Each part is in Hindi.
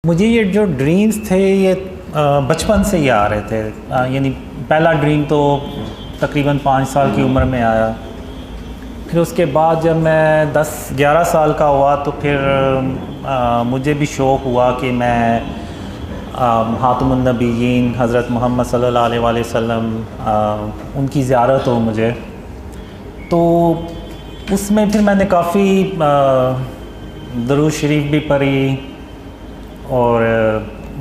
मुझे ये जो ड्रीम्स थे ये बचपन से ही आ रहे थे। यानी पहला ड्रीम तो तकरीबन 5 साल की उम्र में आया। फिर उसके बाद जब मैं 10-11 साल का हुआ तो फिर मुझे भी शौक़ हुआ कि मैं ख़ातमुन नबिय्यीन हज़रत मोहम्मद सल्लल्लाहु अलैहि वसल्लम उनकी ज़ियारत हो मुझे। तो उसमें फिर मैंने काफ़ी दरूद शरीफ भी पढ़ी और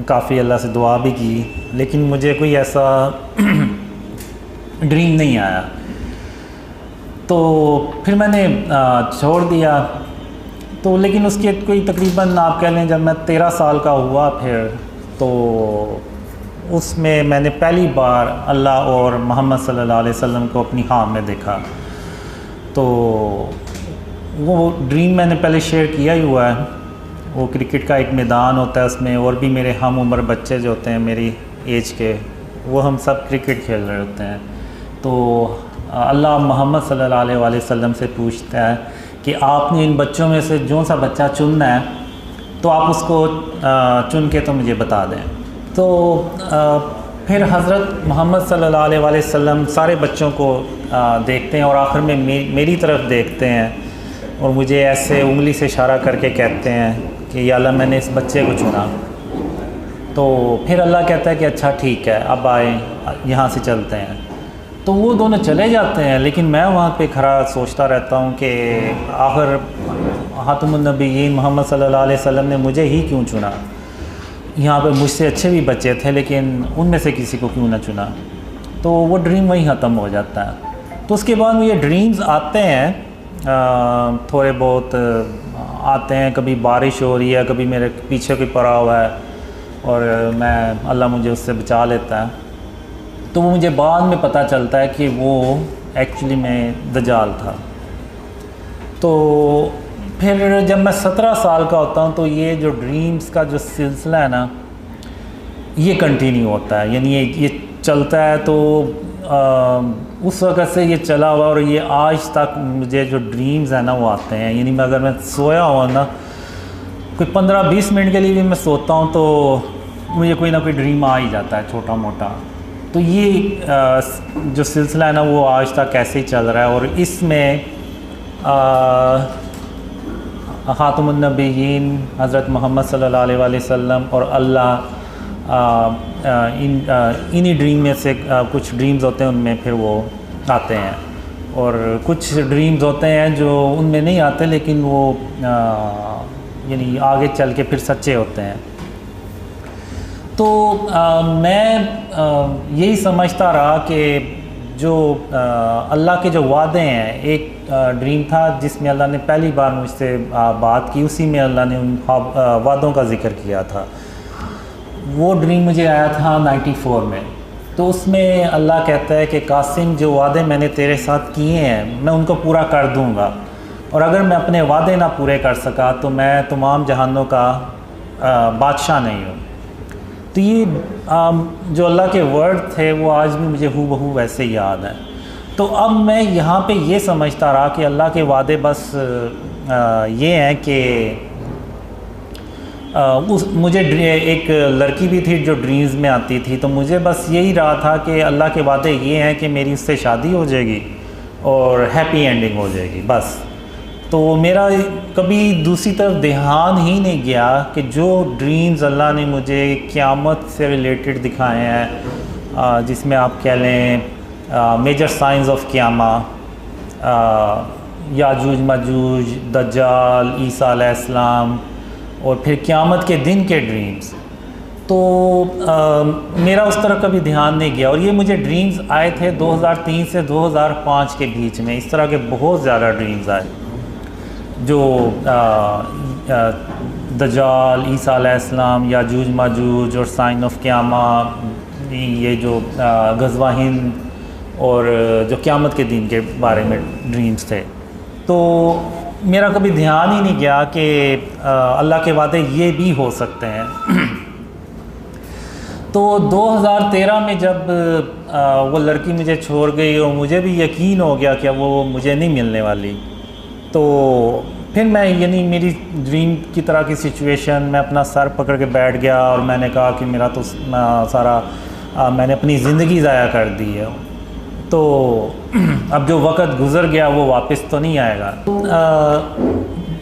काफ़ी अल्लाह से दुआ भी की, लेकिन मुझे कोई ऐसा ड्रीम नहीं आया। तो फिर मैंने छोड़ दिया। तो लेकिन उसके कोई तकरीबन आप कह लें जब मैं 13 साल का हुआ फिर तो उसमें मैंने पहली बार अल्लाह और मोहम्मद सल्लल्लाहु अलैहि वसल्लम को अपनी ख्वाब में देखा। तो वो ड्रीम मैंने पहले शेयर किया ही हुआ है। वो क्रिकेट का एक मैदान होता है, उसमें और भी मेरे हम उम्र बच्चे जो होते हैं मेरी एज के, वो हम सब क्रिकेट खेल रहे होते हैं। तो अल्लाह मोहम्मद सल्लल्लाहु अलैहि वसल्लम से पूछता है कि आपने इन बच्चों में से जो सा बच्चा चुनना है तो आप उसको चुन के तो मुझे बता दें। तो फिर हज़रत मोहम्मद सल्लल्लाहु अलैहि वसल्लम सारे बच्चों को देखते हैं और आखिर में मेरी तरफ देखते हैं और मुझे ऐसे उंगली से इशारा करके कहते हैं कि या अल्लाह मैंने इस बच्चे को चुना। तो फिर अल्लाह कहता है कि अच्छा ठीक है, अब आए यहाँ से चलते हैं। तो वो दोनों चले जाते हैं, लेकिन मैं वहाँ पे खड़ा सोचता रहता हूँ कि आखिर ख़ातमुन नबिय्यीन मोहम्मद सल्लल्लाहु अलैहि वसल्लम ने मुझे ही क्यों चुना। यहाँ पे मुझसे अच्छे भी बच्चे थे, लेकिन उनमें से किसी को क्यों ना चुना। तो वो ड्रीम वहीं ख़त्म हो जाता है। तो उसके बाद ये ड्रीम्स आते हैं, थोड़े बहुत आते हैं। कभी बारिश हो रही है, कभी मेरे पीछे कोई पड़ा हुआ है और मैं अल्लाह मुझे उससे बचा लेता है। तो वो मुझे बाद में पता चलता है कि वो एक्चुअली में दज्जाल था। तो फिर जब मैं 17 साल का होता हूँ तो ये जो ड्रीम्स का जो सिलसिला है ना, ये कंटिन्यू होता है। यानी ये चलता है। तो उस वक़्त से ये चला हुआ और ये आज तक मुझे जो ड्रीम्स हैं ना वो आते हैं। यानी अगर मैं सोया हुआ ना, कोई 15-20 मिनट के लिए भी मैं सोता हूँ तो मुझे कोई ना कोई ड्रीम आ ही जाता है छोटा मोटा। तो ये जो सिलसिला है ना वो आज तक ऐसे ही चल रहा है। और इसमें ख़ातमुन नबिय्यीन हज़रत मोहम्मद सल्लल्लाहु अलैहि वसल्लम और अल्लाह इन्हीं ड्रीम में से कुछ ड्रीम्स होते हैं उनमें फिर वो आते हैं, और कुछ ड्रीम्स होते हैं जो उनमें नहीं आते लेकिन वो यानी आगे चल के फिर सच्चे होते हैं। तो मैं यही समझता रहा कि जो अल्लाह के जो वादे हैं, एक ड्रीम था जिसमें अल्लाह ने पहली बार मुझसे बात की, उसी में अल्लाह ने उन वादों का ज़िक्र किया था। वो ड्रीम मुझे आया था 94 में। तो उसमें अल्लाह कहता है कि कासिम, जो वादे मैंने तेरे साथ किए हैं मैं उनको पूरा कर दूंगा, और अगर मैं अपने वादे ना पूरे कर सका तो मैं तमाम जहानों का बादशाह नहीं हूँ। तो ये जो अल्लाह के वर्ड थे वो आज भी मुझे हूबहू वैसे ही याद है। तो अब मैं यहाँ पे ये समझता रहा कि अल्लाह के वादे बस ये हैं कि मुझे एक लड़की भी थी जो ड्रीम्स में आती थी। तो मुझे बस यही रहा था कि अल्लाह के वादे ये हैं कि मेरी उससे शादी हो जाएगी और हैप्पी एंडिंग हो जाएगी बस। तो मेरा कभी दूसरी तरफ ध्यान ही नहीं गया कि जो ड्रीम्स अल्लाह ने मुझे क़यामत से रिलेटेड दिखाए हैं, जिसमें आप कह लें major science of क़यामा, Yajuj Majuj, दज्जाल, ईसा अलैहिस्सलाम और फिर क़यामत के दिन के ड्रीम्स। तो मेरा उस तरफ कभी ध्यान नहीं गया। और ये मुझे ड्रीम्स आए थे 2003 से 2005 के बीच में। इस तरह के बहुत ज़्यादा ड्रीम्स आए जो दज्जाल, ईसा अलैहिस्सलाम, याजूज माजूज और साइन ऑफ क़यामा, ये जो ग़ज़वा हिंद और जो क़यामत के दिन के बारे में ड्रीम्स थे। तो मेरा कभी ध्यान ही नहीं गया कि अल्लाह के वादे ये भी हो सकते हैं। तो 2013 में जब वो लड़की मुझे छोड़ गई और मुझे भी यकीन हो गया कि वो मुझे नहीं मिलने वाली, तो फिर मैं यानी मेरी ड्रीम की तरह की सिचुएशन, मैं अपना सर पकड़ के बैठ गया और मैंने कहा कि मेरा तो सारा मैंने अपनी ज़िंदगी ज़ाया कर दी है, तो अब जो वक़्त गुज़र गया वो वापस तो नहीं आएगा।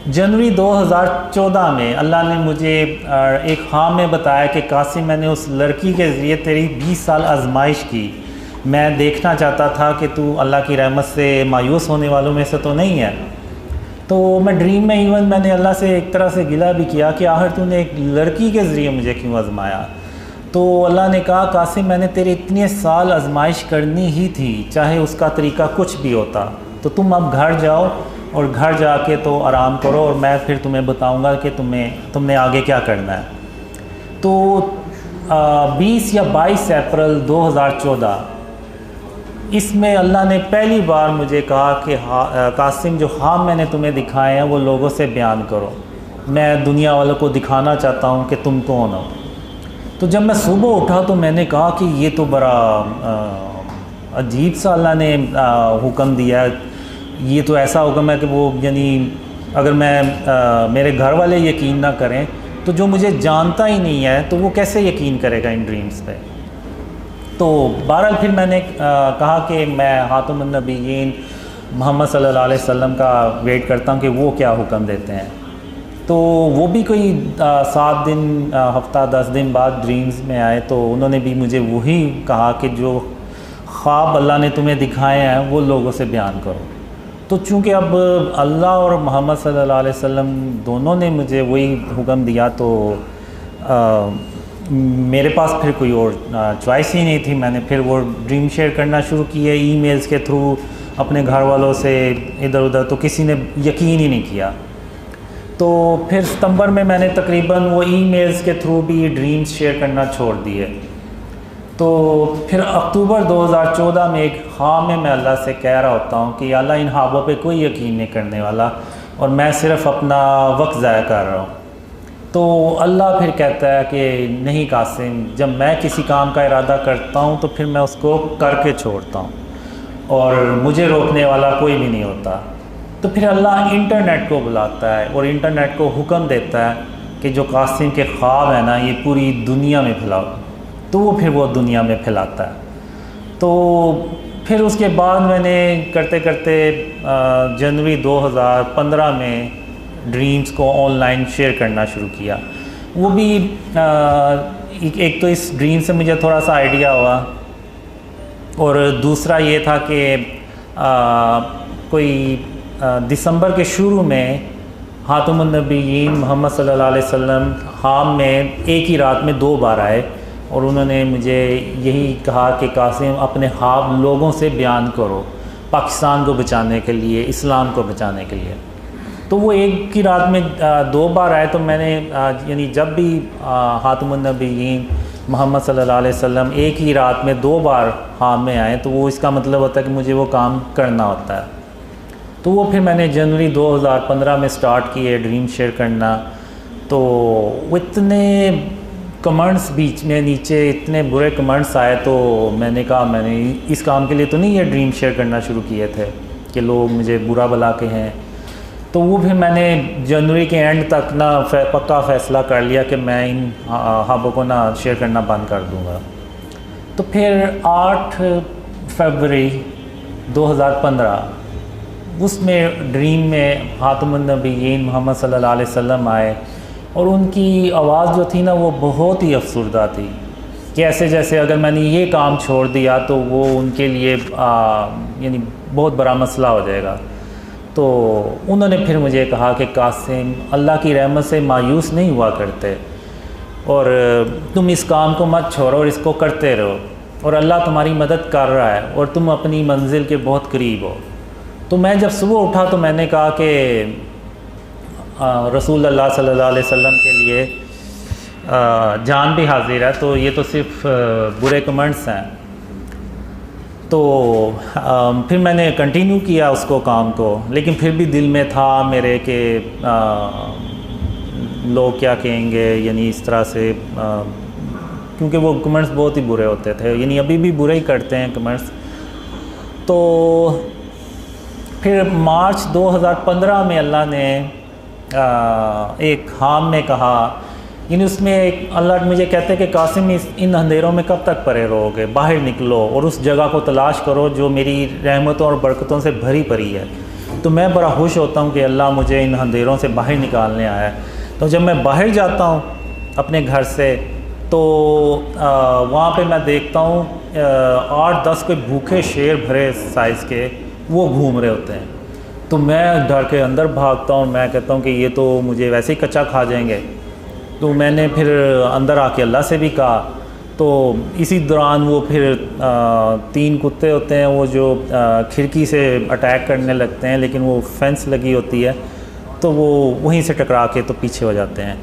जनवरी 2014 में अल्लाह ने मुझे एक ख्वाब में बताया कि कासिम, मैंने उस लड़की के ज़रिए तेरी 20 साल आजमाइश की। मैं देखना चाहता था कि तू अल्लाह की रहमत से मायूस होने वालों में से तो नहीं है। तो मैं ड्रीम में इवन मैंने अल्लाह से एक तरह से गिला भी किया कि आखिर तूने एक लड़की के ज़रिए मुझे क्यों आजमाया। तो अल्लाह ने कहा, कासिम, मैंने तेरे इतने साल आजमाइश करनी ही थी, चाहे उसका तरीका कुछ भी होता। तो तुम अब घर जाओ और घर जाके तो आराम करो और मैं फिर तुम्हें बताऊंगा कि तुमने आगे क्या करना है। तो 20 या 22 अप्रैल 2014 इसमें अल्लाह ने पहली बार मुझे कहा कि कासिम, जो ख्वाब मैंने तुम्हें दिखाए हैं वो लोगों से बयान करो। मैं दुनिया वालों को दिखाना चाहता हूँ कि तुम कौन हो। तो जब मैं सुबह उठा तो मैंने कहा कि ये तो बड़ा अजीब सा अल्लाह ने हुक्म दिया है। ये तो ऐसा हुक्म है कि वो यानी अगर मैं मेरे घर वाले यकीन ना करें तो जो मुझे जानता ही नहीं है तो वो कैसे यकीन करेगा इन ड्रीम्स पे। तो बहरहाल फिर मैंने कहा कि मैं खातमुन नबीयीन मोहम्मद सल्लल्लाहु अलैहि वसल्लम का वेट करता हूँ कि वो क्या हुक्म देते हैं। तो वो भी कोई 7 दिन हफ्ता 10 दिन बाद ड्रीम्स में आए, तो उन्होंने भी मुझे वही कहा कि जो ख्वाब अल्लाह ने तुम्हें दिखाए हैं वो लोगों से बयान करो। तो चूँकि अब अल्लाह और मोहम्मद सल्लल्लाहु अलैहि वसल्लम दोनों ने मुझे वही हुक्म दिया तो मेरे पास फिर कोई और चॉइस ही नहीं थी। मैंने फिर वो ड्रीम शेयर करना शुरू किए ईमेल्स के थ्रू अपने घर वालों से इधर उधर, तो किसी ने यकीन ही नहीं किया। तो फिर सितंबर में मैंने तकरीबन वो ईमेल्स के थ्रू भी ड्रीम्स शेयर करना छोड़ दिए। तो फिर अक्टूबर 2014 में एक ख्वाब में मैं अल्लाह से कह रहा होता हूँ कि अल्लाह, इन ख्वाबों पे कोई यकीन नहीं करने वाला और मैं सिर्फ अपना वक्त ज़ाया कर रहा हूँ। तो अल्लाह फिर कहता है कि नहीं कासिम, जब मैं किसी काम का इरादा करता हूँ तो फिर मैं उसको करके छोड़ता हूँ और मुझे रोकने वाला कोई भी नहीं होता। तो फिर अल्लाह इंटरनेट को बुलाता है और इंटरनेट को हुक्म देता है कि जो कासिम के ख्वाब है ना, ये पूरी दुनिया में फैलाओ। तो वो फिर वो दुनिया में फैलाता है। तो फिर उसके बाद मैंने करते करते जनवरी 2015 में ड्रीम्स को ऑनलाइन शेयर करना शुरू किया। वो भी एक तो इस ड्रीम से मुझे थोड़ा सा आइडिया हुआ और दूसरा ये था कि कोई दिसंबर के शुरू में खातमुन नबीयीन मोहम्मद सल्लल्लाहु अलैहि वसल्लम ख्वाब में एक ही रात में 2 बार आए और उन्होंने मुझे यही कहा कि कासिम, अपने ख्वाब लोगों से बयान करो, पाकिस्तान को बचाने के लिए, इस्लाम को बचाने के लिए। तो वो एक ही रात में 2 बार आए। तो मैंने यानी जब भी खातमुन नबीयीन मोहम्मद सल्लल्लाहु अलैहि वसल्लम एक ही रात में 2 बार ख्वाब में आए तो वो इसका मतलब होता है कि मुझे वो काम करना होता है। तो वो फिर मैंने जनवरी 2015 में स्टार्ट किए ड्रीम शेयर करना। तो वो इतने कमेंट्स बीच में नीचे इतने बुरे कमेंट्स आए तो मैंने कहा मैंने इस काम के लिए तो नहीं ये ख्वाब शेयर करना शुरू किए थे कि लोग मुझे बुरा भला के हैं। तो वो फिर मैंने जनवरी के एंड तक ना पक्का फ़ैसला कर लिया कि मैं इन ख्वाबों को ना शेयर करना बंद कर दूँगा। तो फिर 8 फरवरी 2015 उसमें ड्रीम में खातमुन नबीयीन मोहम्मद सल्लल्लाहु अलैहि वसल्लम आए और उनकी आवाज़ जो थी ना वो बहुत ही अफसरदा थी कि ऐसे जैसे अगर मैंने ये काम छोड़ दिया तो वो उनके लिए यानी बहुत बड़ा मसला हो जाएगा। तो उन्होंने फिर मुझे कहा कि कासिम, अल्लाह की रहमत से मायूस नहीं हुआ करते और तुम इस काम को मत छोड़ो और इसको करते रहो और अल्लाह तुम्हारी मदद कर रहा है और तुम अपनी मंजिल के बहुत करीब हो। तो मैं जब सुबह उठा तो मैंने कहा कि रसूल अल्लाह सल्लल्लाहु अलैहि वसल्लम के लिए जान भी हाजिर है, तो ये तो सिर्फ बुरे कमेंट्स हैं। तो फिर मैंने कंटिन्यू किया उसको काम को, लेकिन फिर भी दिल में था मेरे कि लोग क्या कहेंगे, यानी इस तरह से क्योंकि वो कमेंट्स बहुत ही बुरे होते थे, यानी अभी भी बुरे ही करते हैं कमेंट्स। तो फिर मार्च 2015 में अल्लाह ने एक ख़्वाब में कहा, यानी उसमें एक अल्लाह मुझे कहते हैं कि कासिम इन अंधेरों में कब तक पड़े रहोगे, बाहर निकलो और उस जगह को तलाश करो जो मेरी रहमतों और बरकतों से भरी पड़ी है। तो मैं बड़ा खुश होता हूँ कि अल्लाह मुझे इन अंधेरों से बाहर निकालने आया है। तो जब मैं बाहर जाता हूँ अपने घर से तो वहाँ पे मैं देखता हूँ 8-10 कोई भूखे शेर भरे साइज़ के वो घूम रहे होते हैं। तो मैं डर के अंदर भागता हूँ, मैं कहता हूँ कि ये तो मुझे वैसे ही कच्चा खा जाएंगे। तो मैंने फिर अंदर आके अल्लाह से भी कहा। तो इसी दौरान वो फिर 3 कुत्ते होते हैं वो जो खिड़की से अटैक करने लगते हैं, लेकिन वो फेंस लगी होती है तो वो वहीं से टकरा के तो पीछे हो जाते हैं।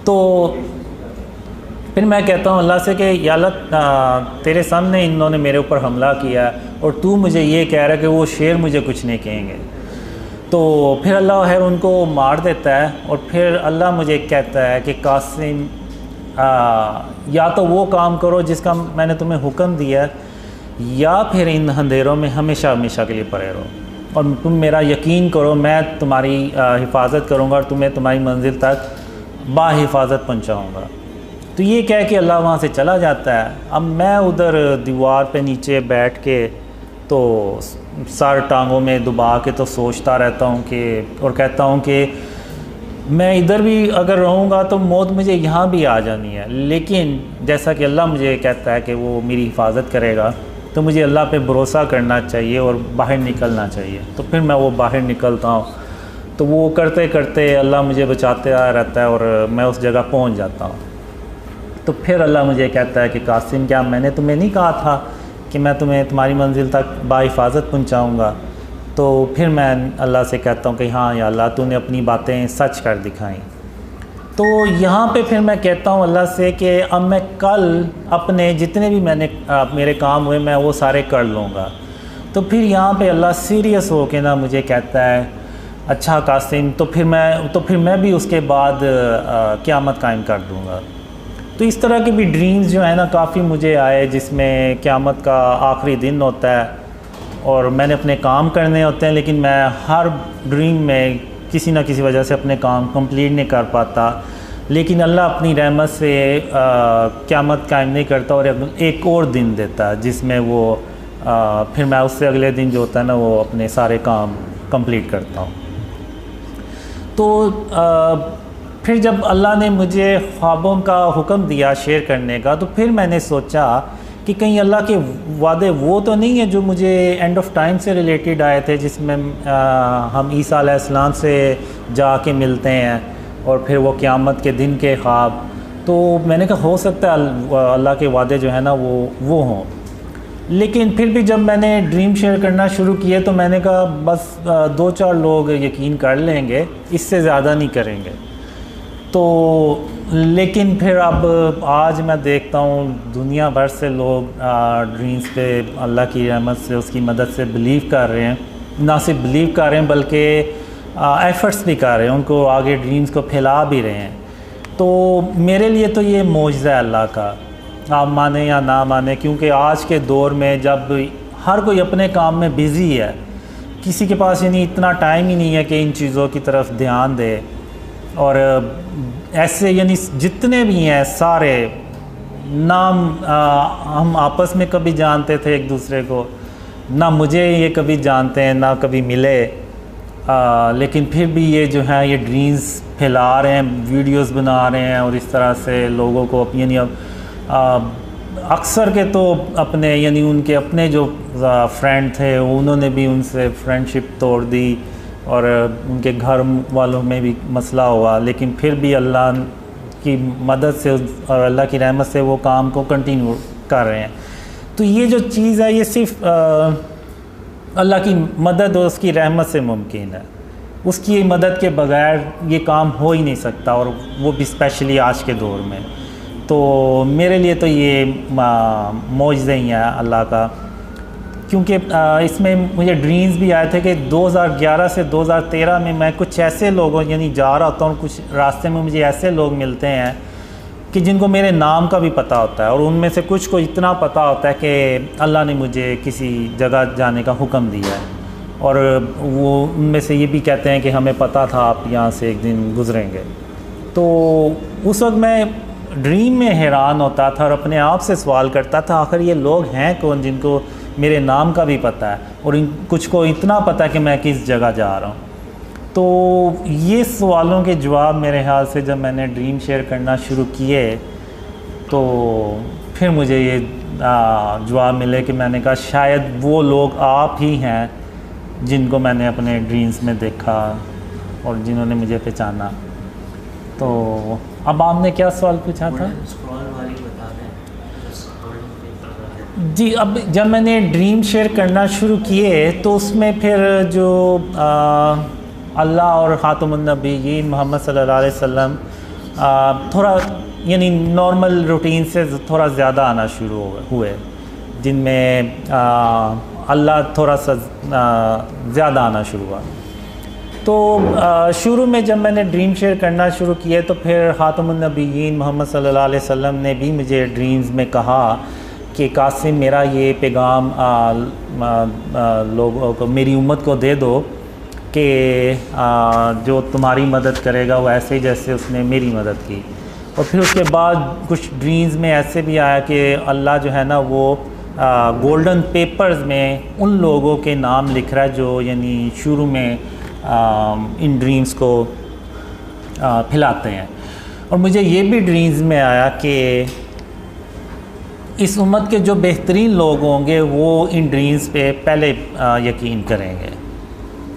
तो फिर मैं कहता हूँ अल्लाह से कि या अल्लाह तेरे सामने इन्होंने मेरे ऊपर हमला किया और तू मुझे ये कह रहा है कि वो शेर मुझे कुछ नहीं कहेंगे। तो फिर अल्लाह खैर उनको मार देता है और फिर अल्लाह मुझे कहता है कि कासिम या तो वो काम करो जिसका मैंने तुम्हें हुक्म दिया है या फिर इन अंधेरों में हमेशा हमेशा के लिए पड़े रहो और तुम मेरा यकीन करो मैं तुम्हारी हिफाजत करूँगा और तुम्हें तुम्हारी मंजिल तक बाहिफाजत पहुँचाऊँगा। तो ये कह के अल्लाह वहाँ से चला जाता है। अब मैं उधर दीवार पे नीचे बैठ के तो सर टांगों में दबा के तो सोचता रहता हूँ कि और कहता हूँ कि मैं इधर भी अगर रहूँगा तो मौत मुझे यहाँ भी आ जानी है, लेकिन जैसा कि अल्लाह मुझे कहता है कि वो मेरी हिफाजत करेगा तो मुझे अल्लाह पे भरोसा करना चाहिए और बाहर निकलना चाहिए। तो फिर मैं वो बाहर निकलता हूँ, तो वो करते करते अल्लाह मुझे बचाते आ रहता है और मैं उस जगह पहुँच जाता हूँ। तो फिर अल्लाह मुझे कहता है कि कासिम क्या मैंने तुम्हें नहीं कहा था कि मैं तुम्हें तुम्हारी मंजिल तक बाहिफाजत पहुँचाऊँगा। तो फिर मैं अल्लाह से कहता हूँ कि हाँ या अल्लाह तूने अपनी बातें सच कर दिखाई। तो यहाँ पे फिर मैं कहता हूँ अल्लाह से कि अब मैं कल अपने जितने भी मेरे काम हुए मैं वो सारे कर लूँगा। तो फिर यहाँ पे अल्लाह सीरियस हो के ना मुझे कहता है अच्छा कासिम तो फिर मैं भी उसके बाद क़यामत कायम कर दूँगा। तो इस तरह के भी ड्रीम्स जो है ना काफ़ी मुझे आए जिसमें क़यामत का आखिरी दिन होता है और मैंने अपने काम करने होते हैं, लेकिन मैं हर ड्रीम में किसी न किसी वजह से अपने काम कंप्लीट नहीं कर पाता। लेकिन अल्लाह अपनी रहमत से क़यामत कायम नहीं करता और एक और दिन देता है जिसमें वो फिर मैं उससे अगले दिन जो होता है ना वो अपने सारे काम कंप्लीट करता हूँ। तो फिर जब अल्लाह ने मुझे ख्वाबों का हुक्म दिया शेयर करने का, तो फिर मैंने सोचा कि कहीं अल्लाह के वादे वो तो नहीं है जो मुझे एंड ऑफ टाइम से रिलेटेड आए थे, जिसमें हम ईसा अलैहिस्सलाम से जाके मिलते हैं और फिर वो क़यामत के दिन के ख्वाब। तो मैंने कहा हो सकता है अल्लाह के वादे जो है ना वो हों। लेकिन फिर भी जब मैंने ड्रीम शेयर करना शुरू किए तो मैंने कहा बस 2-4 लोग यकीन कर लेंगे, इससे ज़्यादा नहीं करेंगे। तो लेकिन फिर अब आज मैं देखता हूँ दुनिया भर से लोग ड्रीम्स पे अल्लाह की रहमत से उसकी मदद से बिलीव कर रहे हैं, ना सिर्फ बिलीव कर रहे हैं बल्कि एफ़र्ट्स भी कर रहे हैं, उनको आगे ड्रीम्स को फैला भी रहे हैं। तो मेरे लिए तो ये मौजज़ा है अल्लाह का, आप माने या ना माने, क्योंकि आज के दौर में जब हर कोई अपने काम में बिज़ी है, किसी के पास यानी इतना टाइम ही नहीं है कि इन चीज़ों की तरफ ध्यान दे। और ऐसे यानी जितने भी हैं सारे नाम हम आपस में कभी जानते थे एक दूसरे को, ना मुझे ये कभी जानते हैं ना कभी मिले, लेकिन फिर भी ये जो है ये ड्रीम्स फैला रहे हैं, वीडियोस बना रहे हैं और इस तरह से लोगों को यानी अक्सर के तो अपने यानी उनके अपने जो फ्रेंड थे उन्होंने भी उनसे फ्रेंडशिप तोड़ दी और उनके घर वालों में भी मसला हुआ, लेकिन फिर भी अल्लाह की मदद से और अल्लाह की रहमत से वो काम को कंटिन्यू कर रहे हैं। तो ये जो चीज़ है ये सिर्फ अल्लाह की मदद और उसकी रहमत से मुमकिन है, उसकी मदद के बगैर ये काम हो ही नहीं सकता, और वो भी स्पेशली आज के दौर में। तो मेरे लिए तो ये मौजज़ा ही है अल्लाह का, क्योंकि इसमें मुझे ड्रीम्स भी आए थे कि 2011 से 2013 में मैं कुछ ऐसे लोगों यानी जा रहा होता हूँ, कुछ रास्ते में मुझे ऐसे लोग मिलते हैं कि जिनको मेरे नाम का भी पता होता है, और उनमें से कुछ को इतना पता होता है कि अल्लाह ने मुझे किसी जगह जाने का हुक्म दिया है। और वो उनमें से ये भी कहते हैं कि हमें पता था आप यहाँ से एक दिन गुज़रेंगे। तो उस वक्त मैं ड्रीम में हैरान होता था और अपने आप से सवाल करता था आखिर ये लोग हैं कौन जिनको मेरे नाम का भी पता है और कुछ को इतना पता है कि मैं किस जगह जा रहा हूँ। तो ये सवालों के जवाब मेरे ख्याल से जब मैंने ड्रीम शेयर करना शुरू किए तो फिर मुझे ये जवाब मिले कि मैंने कहा शायद वो लोग आप ही हैं जिनको मैंने अपने ड्रीम्स में देखा और जिन्होंने मुझे पहचाना। तो अब आपने क्या सवाल पूछा था? जी, अब जब मैंने ड्रीम शेयर करना शुरू किए तो उसमें फिर जो अल्लाह और ख़ातमुन नबीय्यीन मोहम्मद सल्लल्लाहु अलैहि वसल्लम थोड़ा यानी नॉर्मल रूटीन से थोड़ा ज़्यादा आना शुरू हुए, जिनमें अल्लाह थोड़ा सा ज़्यादा आना शुरू हुआ। तो शुरू में जब मैंने ड्रीम शेयर करना शुरू किए तो फिर ख़ातमुन नबीय्यीन मोहम्मद सल्लल्लाहु अलैहि वसल्लम ने भी मुझे ड्रीम्स में कहा कि कासिम मेरा ये पैगाम लोगों को, मेरी उम्मत को दे दो कि जो तुम्हारी मदद करेगा वो ऐसे ही जैसे उसने मेरी मदद की। और फिर उसके बाद कुछ ड्रीम्स में ऐसे भी आया कि अल्लाह जो है ना वो गोल्डन पेपर्स में उन लोगों के नाम लिख रहा है जो यानी शुरू में इन ड्रीम्स को फैलाते हैं। और मुझे ये भी ड्रीम्स में आया कि इस उम्मत के जो बेहतरीन लोग होंगे वो इन ड्रीम्स पे पहले यकीन करेंगे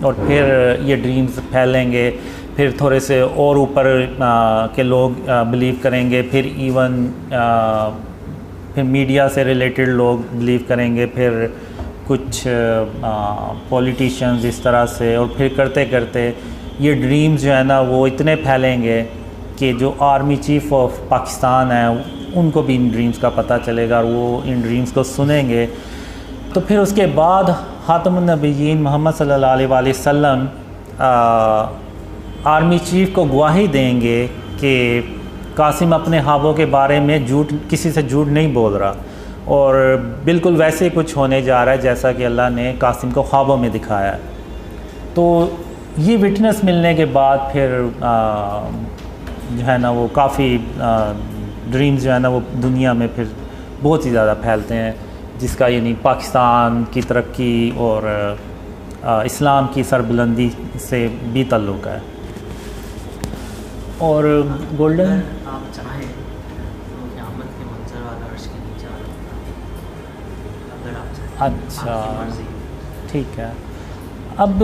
और फिर ये ड्रीम्स फैलेंगे, फिर थोड़े से और ऊपर के लोग बिलीव करेंगे, फिर इवन फिर मीडिया से रिलेटेड लोग बिलीव करेंगे, फिर कुछ पॉलिटिशियंस इस तरह से, और फिर करते करते ये ड्रीम्स जो है ना वो इतने फैलेंगे कि जो आर्मी चीफ़ ऑफ पाकिस्तान है उनको भी इन ड्रीम्स का पता चलेगा और वो इन ड्रीम्स को सुनेंगे। तो फिर उसके बाद ख़ातमुन नबीय्यीन मोहम्मद सल्लल्लाहु अलैहि वसल्लम आर्मी चीफ़ को गवाही देंगे कि कासिम अपने ख्वाबों के बारे में किसी से झूठ नहीं बोल रहा और बिल्कुल वैसे ही कुछ होने जा रहा है जैसा कि अल्लाह ने कासिम को ख्वाबों में दिखाया है। तो ये विटनेस मिलने के बाद फिर जो है ना वो काफ़ी ड्रीम्स जो है ना वो दुनिया में फिर बहुत ही ज़्यादा फैलते हैं, जिसका यानी पाकिस्तान की तरक्की और इस्लाम की सरबुलंदी से भी ताल्लुक़ है। और गोल्डन आप चाहें तो क़यामत के मंजर वाला अर्श के नीचे वाला अगर आप चाहें। अच्छा ठीक है। अब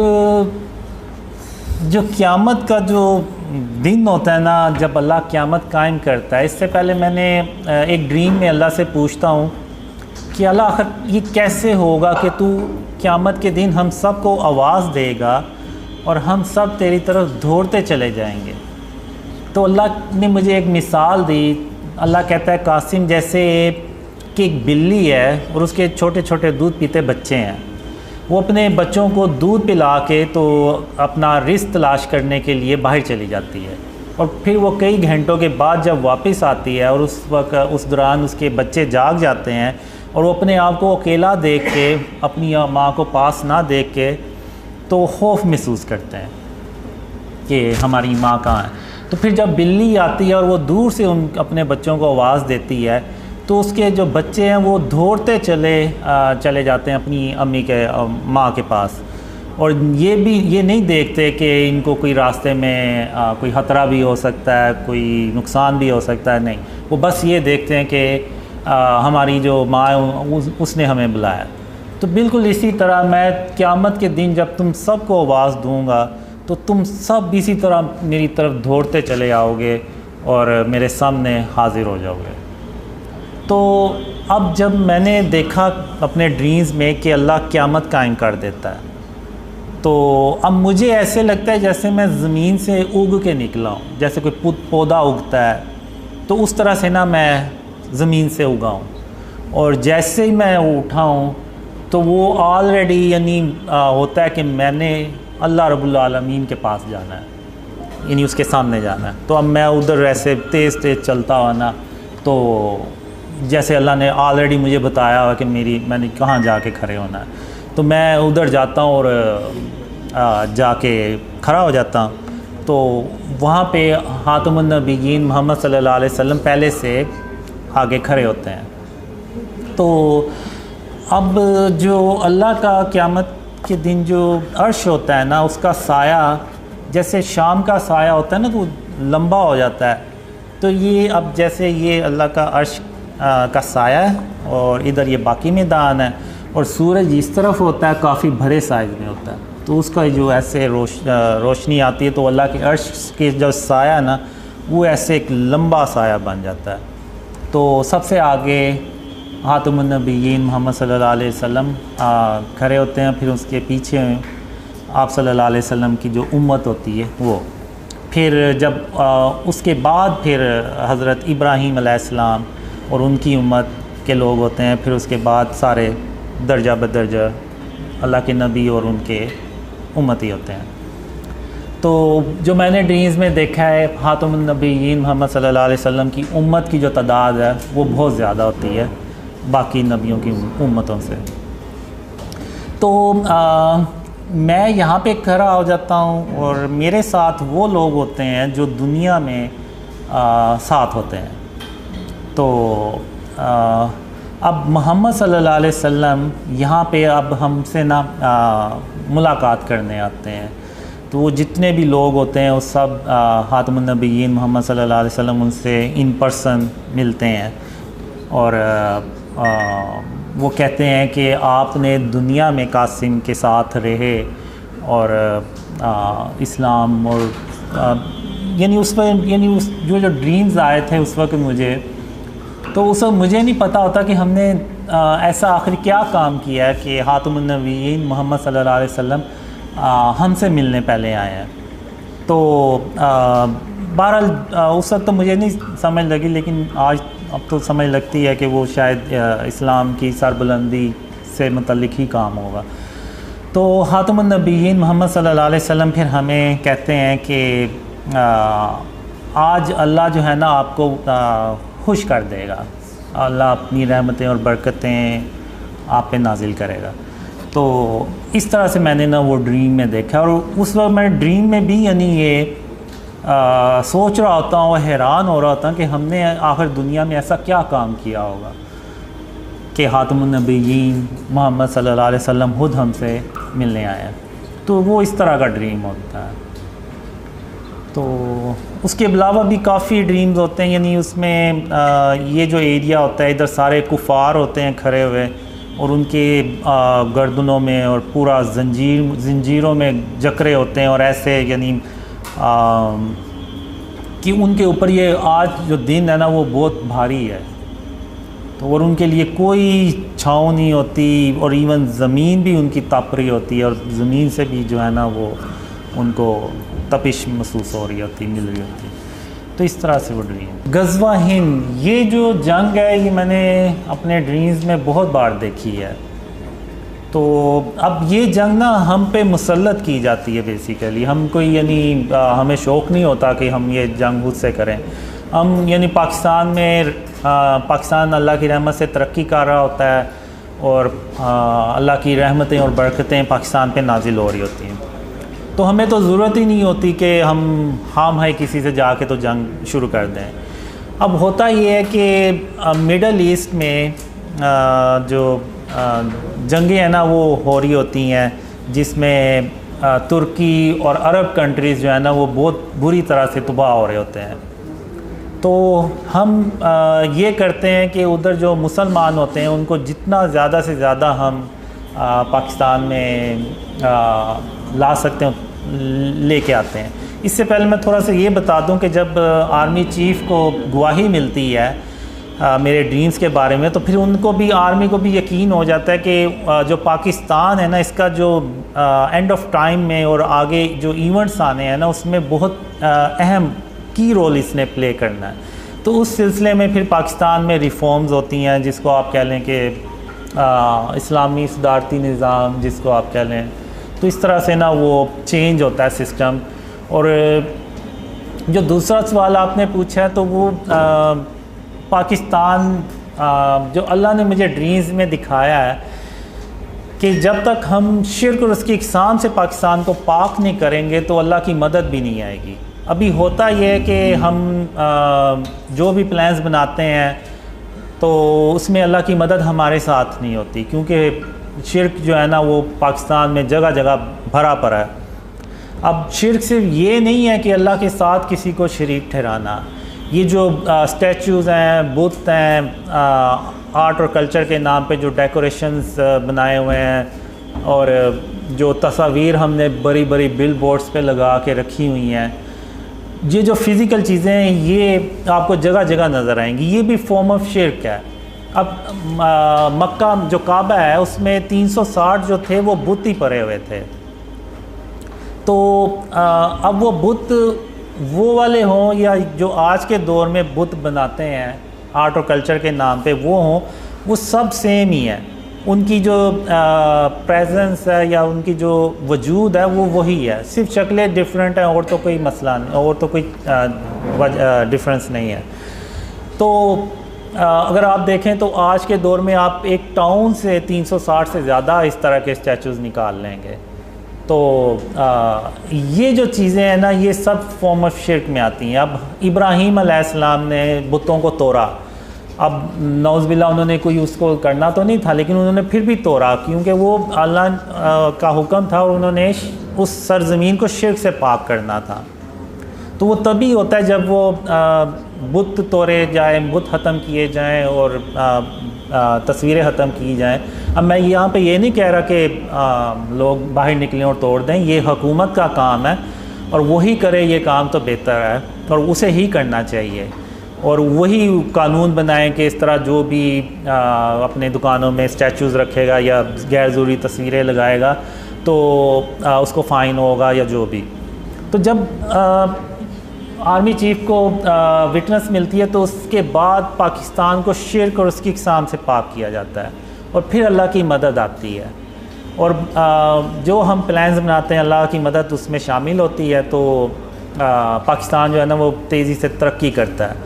जो क़यामत का जो दिन होता है ना, जब अल्लाह क़यामत कायम करता है, इससे पहले मैंने एक ड्रीम में अल्लाह से पूछता हूँ कि अल्लाह आखिर ये कैसे होगा कि तू क़यामत के दिन हम सब को आवाज़ देगा और हम सब तेरी तरफ दौड़ते चले जाएंगे। तो अल्लाह ने मुझे एक मिसाल दी। अल्लाह कहता है कासिम जैसे कि एक बिल्ली है और उसके छोटे छोटे दूध पीते बच्चे हैं, वो अपने बच्चों को दूध पिला के तो अपना रिज़्क़ तलाश करने के लिए बाहर चली जाती है और फिर वो कई घंटों के बाद जब वापस आती है और उस वक्त उस दौरान उसके बच्चे जाग जाते हैं और वो अपने आप को अकेला देख के, अपनी माँ को पास ना देख के तो खौफ महसूस करते हैं कि हमारी माँ कहाँ है। तो फिर जब बिल्ली आती है और वो दूर से अपने बच्चों को आवाज़ देती है तो उसके जो बच्चे हैं वो दौड़ते चले जाते हैं अपनी अम्मी के माँ के पास, और ये नहीं देखते कि इनको कोई रास्ते में कोई ख़तरा भी हो सकता है, कोई नुकसान भी हो सकता है। नहीं, वो बस ये देखते हैं कि हमारी जो माँ है उसने हमें बुलाया। तो बिल्कुल इसी तरह मैं क़यामत के दिन जब तुम सबको आवाज़ दूँगा तो तुम सब इसी तरह मेरी तरफ दौड़ते चले आओगे और मेरे सामने हाज़िर हो जाओगे। तो अब जब मैंने देखा अपने ड्रीम्स में कि अल्लाह क़यामत कायम कर देता है, तो अब मुझे ऐसे लगता है जैसे मैं ज़मीन से उग के निकला हूँ, जैसे कोई पौधा उगता है तो उस तरह से ना मैं ज़मीन से उगा हूँ। और जैसे ही मैं उठा हूँ तो वो ऑलरेडी यानी होता है कि मैंने अल्लाह रब्बुल आलमीन के पास जाना है, यानी उसके सामने जाना है। तो अब मैं उधर ऐसे तेज़ तेज़ चलता हुआ ना, तो जैसे अल्लाह ने ऑलरेडी मुझे बताया हुआ कि मैंने कहाँ जाके खड़े होना है। तो मैं उधर जाता हूँ और जाके खड़ा हो जाता हूँ, तो वहाँ पे खातमुन नबिय्यीन मोहम्मद सल्लल्लाहु अलैहि वसल्लम पहले से आगे खड़े होते हैं। तो अब जो अल्लाह का क़यामत के दिन जो अर्श होता है ना, उसका साया जैसे शाम का साया होता है ना, तो लंबा हो जाता है। तो ये अब जैसे ये अल्लाह का अर्श का साया है और इधर ये बाकी मैदान है, और सूरज इस तरफ होता है, काफ़ी भरे साइज़ में होता है। तो उसका जो ऐसे रोशनी आती है, तो अल्लाह के अर्श के जो साया ना, वो ऐसे एक लंबा साया बन जाता है। तो सबसे आगे खातमुन नबिय्यीन मोहम्मद सल्लल्लाहु अलैहि वसल्लम खड़े होते हैं, फिर उसके पीछे आप सल्लल्लाहु अलैहि वसल्लम की जो उम्मत होती है वो, फिर जब उसके बाद फिर हज़रत इब्राहीम अलैहिस्सलाम और उनकी उम्मत के लोग होते हैं, फिर उसके बाद सारे दर्जा बदर्जा अल्लाह के नबी और उनके उम्मती होते हैं। तो जो मैंने ड्रीम्स में देखा है, खातमुन नबिय्यीन मोहम्मद सल्लल्लाहु अलैहि वसल्लम की उम्मत की जो तादाद है वो बहुत ज़्यादा होती है बाकी नबियों की उम्मतों से। तो मैं यहाँ पे खड़ा हो जाता हूँ और मेरे साथ वो लोग होते हैं जो दुनिया में साथ होते हैं। तो अब मोहम्मद सल्लल्लाहु अलैहि वसल्लम यहाँ पे अब हमसे ना मुलाकात करने आते हैं। तो वो जितने भी लोग होते हैं वो सब खातमुन नबिय्यीन मोहम्मद सल्लल्लाहु अलैहि वसल्लम उनसे इन पर्सन मिलते हैं, और वो कहते हैं कि आपने दुनिया में कासिम के साथ रहे और इस्लाम और यानी उस पर उस जो ड्रीम्स आए थे उस वक्त मुझे, तो उस वक्त मुझे नहीं पता होता कि हमने ऐसा आखिर क्या काम किया है कि खातमुन नबिय्यीन मोहम्मद सल्लल्लाहु अलैहि वसल्लम हमसे मिलने पहले आए हैं। तो बहरहाल उस वक्त तो मुझे नहीं समझ लगी, लेकिन आज अब तो समझ लगती है कि वो शायद इस्लाम की सरबुलंदी से मुतल्लिक ही काम होगा। तो खातमुन नबिय्यीन मोहम्मद सल्लल्लाहु अलैहि वसल्लम फिर हमें कहते हैं कि आज अल्लाह जो है ना आपको खुश कर देगा, अल्लाह अपनी रहमतें और बरकतें आप पे नाजिल करेगा। तो इस तरह से मैंने ना वो ड्रीम में देखा, और उस वक्त मैं ड्रीम में भी यानी ये सोच रहा होता हूँ, हैरान हो रहा होता कि हमने आखिर दुनिया में ऐसा क्या काम किया होगा कि खातमुन नबिय्यीन मोहम्मद सल्लल्लाहु अलैहि वसल्लम खुद हमसे मिलने आए। तो वो इस तरह का ड्रीम होता है। तो उसके अलावा भी काफ़ी ड्रीम्स होते हैं, यानी उसमें ये जो एरिया होता है इधर सारे कुफ़ार होते हैं खड़े हुए, और उनके गर्दनों में और पूरा जंजीरों में जकरे होते हैं, और ऐसे यानी कि उनके ऊपर ये आज जो दिन है ना वो बहुत भारी है। तो और उनके लिए कोई छाँव नहीं होती, और इवन ज़मीन भी उनकी तप रही होती है, और ज़मीन से भी जो है ना वो उनको तपिश महसूस हो रही होती, मिल रही होती। तो इस तरह से वो ड्रीम। गज़वा हिंद, ये जो जंग है ये मैंने अपने ड्रीम्स में बहुत बार देखी है। तो अब ये जंग ना हम पे मुसल्लत की जाती है बेसिकली, हम कोई यानी हमें शौक़ नहीं होता कि हम ये जंग खुद से करें। हम यानी पाकिस्तान में पाकिस्तान अल्लाह की रहमत से तरक्की कर रहा होता है, और अल्लाह की रहमतें और बरकतें पाकिस्तान पे नाजिल हो रही होती हैं। तो हमें तो ज़रूरत ही नहीं होती कि हम है किसी से जाके तो जंग शुरू कर दें। अब होता ये है कि मिडल ईस्ट में जो जंगें हैं ना वो हो रही होती हैं, जिसमें तुर्की और अरब कंट्रीज़ जो है ना वो बहुत बुरी तरह से तबाह हो रहे होते हैं। तो हम ये करते हैं कि उधर जो मुसलमान होते हैं उनको जितना ज़्यादा से ज़्यादा हम पाकिस्तान में ला सकते हैं लेके आते हैं। इससे पहले मैं थोड़ा सा ये बता दूं कि जब आर्मी चीफ़ को गवाही मिलती है मेरे ड्रीम्स के बारे में, तो फिर उनको भी आर्मी को भी यकीन हो जाता है कि जो पाकिस्तान है ना इसका जो एंड ऑफ टाइम में और आगे जो इवेंट्स आने हैं ना उसमें बहुत अहम की रोल इसने प्ले करना है। तो उस सिलसिले में फिर पाकिस्तान में रिफॉर्म्स होती हैं, जिसको आप कह लें कि इस्लामी सदारती निज़ाम जिसको आप कह लें। तो इस तरह से ना वो चेंज होता है सिस्टम। और जो दूसरा सवाल आपने पूछा है तो वो पाकिस्तान जो अल्लाह ने मुझे ड्रीम्स में दिखाया है कि जब तक हम शिर्क और उसकी इक़साम से पाकिस्तान को पाक नहीं करेंगे तो अल्लाह की मदद भी नहीं आएगी। अभी होता यह है कि हम जो भी प्लान्स बनाते हैं तो उसमें अल्लाह की मदद हमारे साथ नहीं होती, क्योंकि शिर्क जो है ना वो पाकिस्तान में जगह जगह भरा पड़ा है। अब शिर्क सिर्फ ये नहीं है कि अल्लाह के साथ किसी को शरीक ठहराना, ये जो स्टैचूज़ हैं, बुत हैं, आर्ट और कल्चर के नाम पे जो डेकोरेशंस बनाए हुए हैं और जो तस्वीर हमने बड़ी बड़ी बिल बोर्ड्स पर लगा के रखी हुई हैं, ये जो फ़िज़िकल चीज़ें हैं ये आपको जगह जगह नज़र आएंगी, ये भी फॉर्म ऑफ शिर्क है। अब मक्का जो काबा है उसमें 360 जो थे वो बुत ही पड़े हुए थे, तो अब वो बुत वो वाले हों या जो आज के दौर में बुत बनाते हैं आर्ट और कल्चर के नाम पे वो हों, वो सब सेम ही है। उनकी जो प्रेजेंस है या उनकी जो वजूद है वो वही है, सिर्फ शक्लें डिफरेंट हैं और तो कोई मसला नहीं, और तो कोई डिफरेंस नहीं है। तो अगर आप देखें तो आज के दौर में आप एक टाउन से 360 से ज़्यादा इस तरह के स्टैचूज़ निकाल लेंगे। तो ये जो चीज़ें हैं ना ये सब फॉर्म ऑफ शिर्क में आती हैं। अब इब्राहीम अलैहिस्सलाम ने बुतों को तोड़ा, अब नौज़बिल्ला उन्होंने कोई उसको करना तो नहीं था लेकिन उन्होंने फिर भी तोड़ा, क्योंकि वो अल्लाह का हुक्म था और उन्होंने उस सरज़मीन को शिर्क से पाक करना था। तो वो तभी होता है जब वो बुत तोड़े जाए, बुत ख़त्म किए जाएं और तस्वीरें ख़त्म की जाएं। अब मैं यहाँ पे ये नहीं कह रहा कि लोग बाहर निकलें और तोड़ दें, ये हुकूमत का काम है और वही करे ये काम तो बेहतर है और उसे ही करना चाहिए, और वही कानून बनाएं कि इस तरह जो भी अपने दुकानों में स्टैचूज़ रखेगा या गैर ज़रूरी तस्वीरें लगाएगा तो उसको फ़ाइन होगा या जो भी। तो जब आर्मी चीफ़ को विटनेस मिलती है तो उसके बाद पाकिस्तान को शिर्क और उसकी इक़साम से पाक किया जाता है और फिर अल्लाह की मदद आती है, और जो हम प्लान्स बनाते हैं अल्लाह की मदद उसमें शामिल होती है। तो पाकिस्तान जो है ना वो तेज़ी से तरक्की करता है,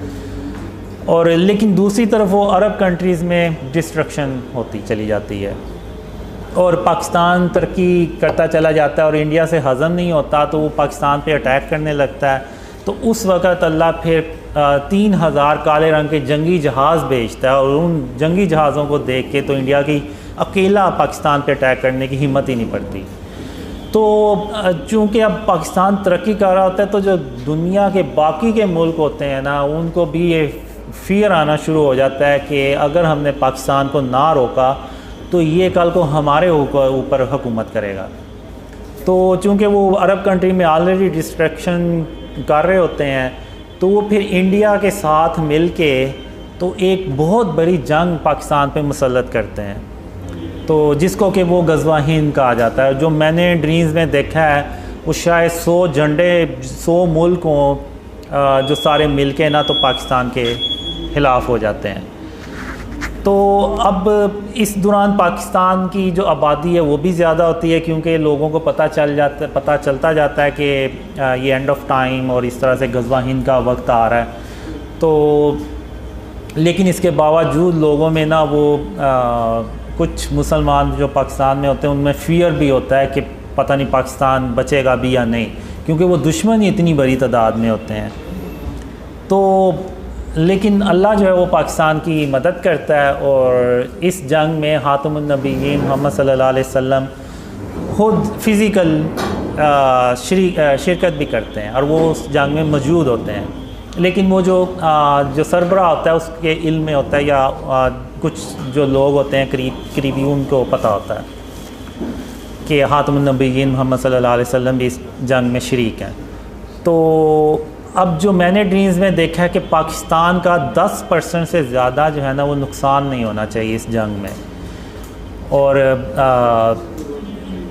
और लेकिन दूसरी तरफ वो अरब कंट्रीज़ में डिस्ट्रक्शन होती चली जाती है और पाकिस्तान तरक्की करता चला जाता है और इंडिया से हज़म नहीं होता तो वो पाकिस्तान पे अटैक करने लगता है। तो उस वक़्त अल्लाह फिर 3000 काले रंग के जंगी जहाज़ भेजता है, और उन जंगी जहाज़ों को देख के तो इंडिया की अकेला पाकिस्तान पे अटैक करने की हिम्मत ही नहीं पड़ती। तो चूँकि अब पाकिस्तान तरक्की कर रहा होता है तो जो दुनिया के बाकी के मुल्क होते हैं ना उनको भी ये फ़ियर आना शुरू हो जाता है कि अगर हमने पाकिस्तान को ना रोका तो ये कल को हमारे ऊपर हुकूमत करेगा। तो चूँकि वो अरब कंट्री में ऑलरेडी डिस्ट्रैक्शन कर रहे होते हैं तो वो फिर इंडिया के साथ मिल के तो एक बहुत बड़ी जंग पाकिस्तान पे मुसल्लत करते हैं, तो जिसको कि वो गज़वा हिंद कहा जाता है। जो मैंने ड्रीम्स में देखा है वो शायद 100 झंडे 100 मुल्क हों जो सारे मिल के ना तो पाकिस्तान के ख़िलाफ़ हो जाते हैं। तो अब इस दौरान पाकिस्तान की जो आबादी है वो भी ज़्यादा होती है, क्योंकि लोगों को पता चलता जाता है कि ये एंड ऑफ टाइम और इस तरह से गज़वा हिंद का वक्त आ रहा है। तो लेकिन इसके बावजूद लोगों में ना वो कुछ मुसलमान जो पाकिस्तान में होते हैं उनमें फ़ियर भी होता है कि पता नहीं पाकिस्तान बचेगा भी या नहीं, क्योंकि वो दुश्मन ही इतनी बड़ी तादाद में होते हैं। तो लेकिन अल्लाह जो है वो पाकिस्तान की मदद करता है, और इस जंग में हातिमुन नबिय्यीन मोहम्मद सल्लल्लाहु अलैहि वसल्लम खुद फ़िज़िकल शिरकत भी करते हैं और वो उस जंग में मौजूद होते हैं। लेकिन वो जो सरबराह होता है उसके इल्म में होता है या कुछ जो लोग होते हैं करीबी उनको पता होता है कि हातिमुन नबिय्यीन मोहम्मद सल्लल्लाहु अलैहि वसल्लम भी इस जंग में शरीक हैं। तो अब जो मैंने ड्रीम्स में देखा है कि पाकिस्तान का 10% से ज़्यादा जो है ना वो नुकसान नहीं होना चाहिए इस जंग में, और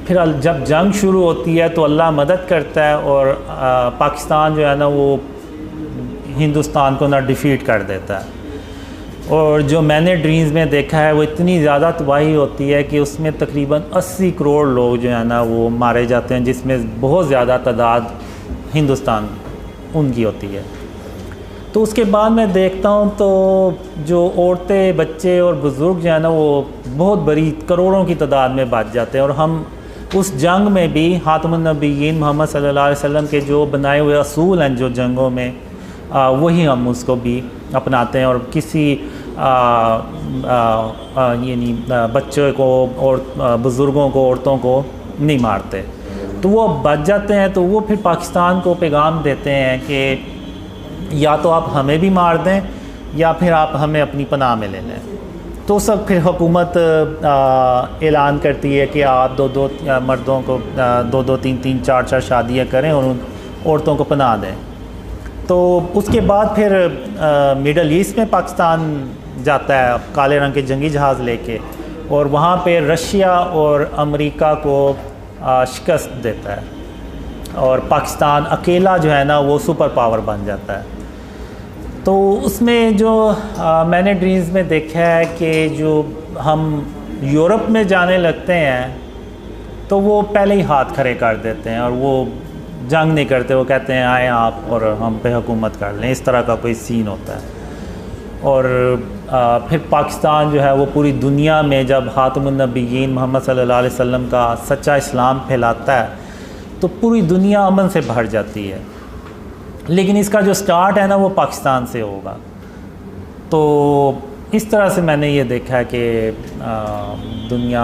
फिर जब जंग शुरू होती है तो अल्लाह मदद करता है और पाकिस्तान जो है ना वो हिंदुस्तान को ना डिफ़ीट कर देता है। और जो मैंने ड्रीम्स में देखा है वो इतनी ज़्यादा तबाही होती है कि उसमें तकरीबन 80 करोड़ लोग जो है ना वो मारे जाते हैं, जिसमें बहुत ज़्यादा तादाद हिंदुस्तान उनकी होती है। तो उसके बाद मैं देखता हूँ तो जो औरतें, बच्चे और बुज़ुर्ग जो है ना, वो बहुत बड़ी करोड़ों की तादाद में बच जाते हैं। और हम उस जंग में भी ख़ातमुन नबिय्यीन मोहम्मद सल्लल्लाहु अलैहि वसल्लम के जो बनाए हुए असूल हैं जो जंगों में, वही हम उसको भी अपनाते हैं और किसी यानी बच्चों को और बुज़ुर्गों को, औरतों को नहीं मारते। तो वो बच जाते हैं। तो वो फिर पाकिस्तान को पैगाम देते हैं कि या तो आप हमें भी मार दें या फिर आप हमें अपनी पनाह में ले लें। तो सब फिर हुकूमत ऐलान करती है कि आप दो मर्दों को दो तीन चार शादियाँ करें और उन औरतों को पनाह दें। तो उसके बाद फिर मिडल ईस्ट में पाकिस्तान जाता है काले रंग के जंगी जहाज़ लेके, और वहाँ पे रशिया और अमेरिका को शिकस्त देता है और पाकिस्तान अकेला जो है ना वो सुपर पावर बन जाता है। तो उसमें जो मैंने ड्रीम्स में देखा है कि जो हम यूरोप में जाने लगते हैं तो वो पहले ही हाथ खड़े कर देते हैं और वो जंग नहीं करते। वो कहते हैं आए आप और हम पे हुकूमत कर लें, इस तरह का कोई सीन होता है। और फिर पाकिस्तान जो है वो पूरी दुनिया में जब ख़ातमुन नबिय्यीन मोहम्मद सल्लल्लाहु अलैहि वसल्लम का सच्चा इस्लाम फैलाता है तो पूरी दुनिया अमन से भर जाती है। लेकिन इसका जो स्टार्ट है ना वो पाकिस्तान से होगा। तो इस तरह से मैंने ये देखा है कि दुनिया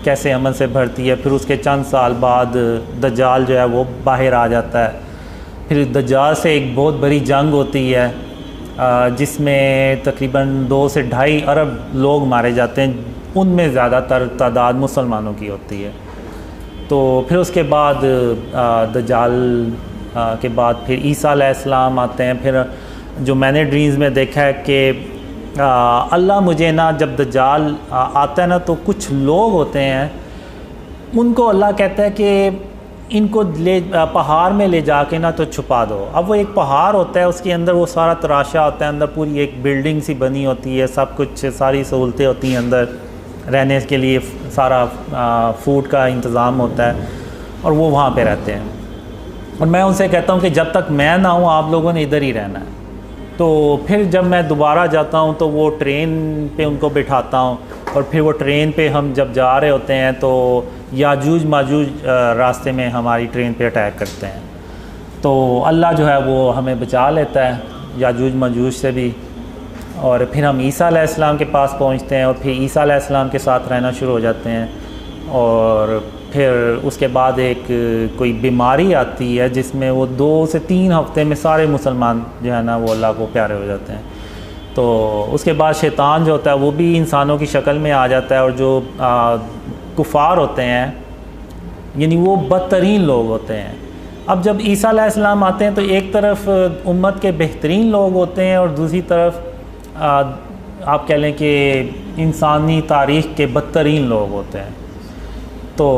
कैसे अमन से भरती है। फिर उसके चंद साल बाद दज्जाल जो है वो बाहर आ जाता है। फिर दज्जाल से एक बहुत बड़ी जंग होती है जिसमें तकरीबन 2 से 2.5 अरब लोग मारे जाते हैं। उनमें ज़्यादातर तादाद मुसलमानों की होती है। तो फिर उसके बाद दज्जाल के बाद फिर ईसा अलैहिस्सलाम आते हैं। फिर जो मैंने ड्रीम्स में देखा है कि अल्लाह मुझे ना जब दज्जाल आता है ना तो कुछ लोग होते हैं, उनको अल्लाह कहता है कि इनको ले पहाड़ में ले जाके ना तो छुपा दो। अब वो एक पहाड़ होता है, उसके अंदर वो सारा तराशा होता है, अंदर पूरी एक बिल्डिंग सी बनी होती है, सब कुछ सारी सहूलतें होती हैं, अंदर रहने के लिए सारा फूड का इंतज़ाम होता है और वो वहाँ पे रहते हैं। और मैं उनसे कहता हूँ कि जब तक मैं ना हूँ आप लोगों ने इधर ही रहना है। तो फिर जब मैं दोबारा जाता हूँ तो वो ट्रेन पे उनको बिठाता हूँ और फिर वो ट्रेन पे हम जब जा रहे होते हैं तो याजूज माजूज रास्ते में हमारी ट्रेन पे अटैक करते हैं। तो अल्लाह जो है वो हमें बचा लेता है याजूज माजूज से भी। और फिर हम ईसा अलैहिस्सलाम के पास पहुँचते हैं और फिर ईसा अलैहिस्सलाम के साथ रहना शुरू हो जाते हैं। और फिर उसके बाद एक कोई बीमारी आती है जिसमें वो 2 से 3 हफ्ते में सारे मुसलमान जो है ना वो अल्लाह को प्यारे हो जाते हैं। तो उसके बाद शैतान जो होता है वो भी इंसानों की शक्ल में आ जाता है और जो कुफ़ार होते हैं यानी वो बदतरीन लोग होते हैं। अब जब ईसा अलैहिस्सलाम आते हैं तो एक तरफ उम्मत के बेहतरीन लोग होते हैं और दूसरी तरफ आप कह लें कि इंसानी तारीख़ के बदतरीन लोग होते हैं। तो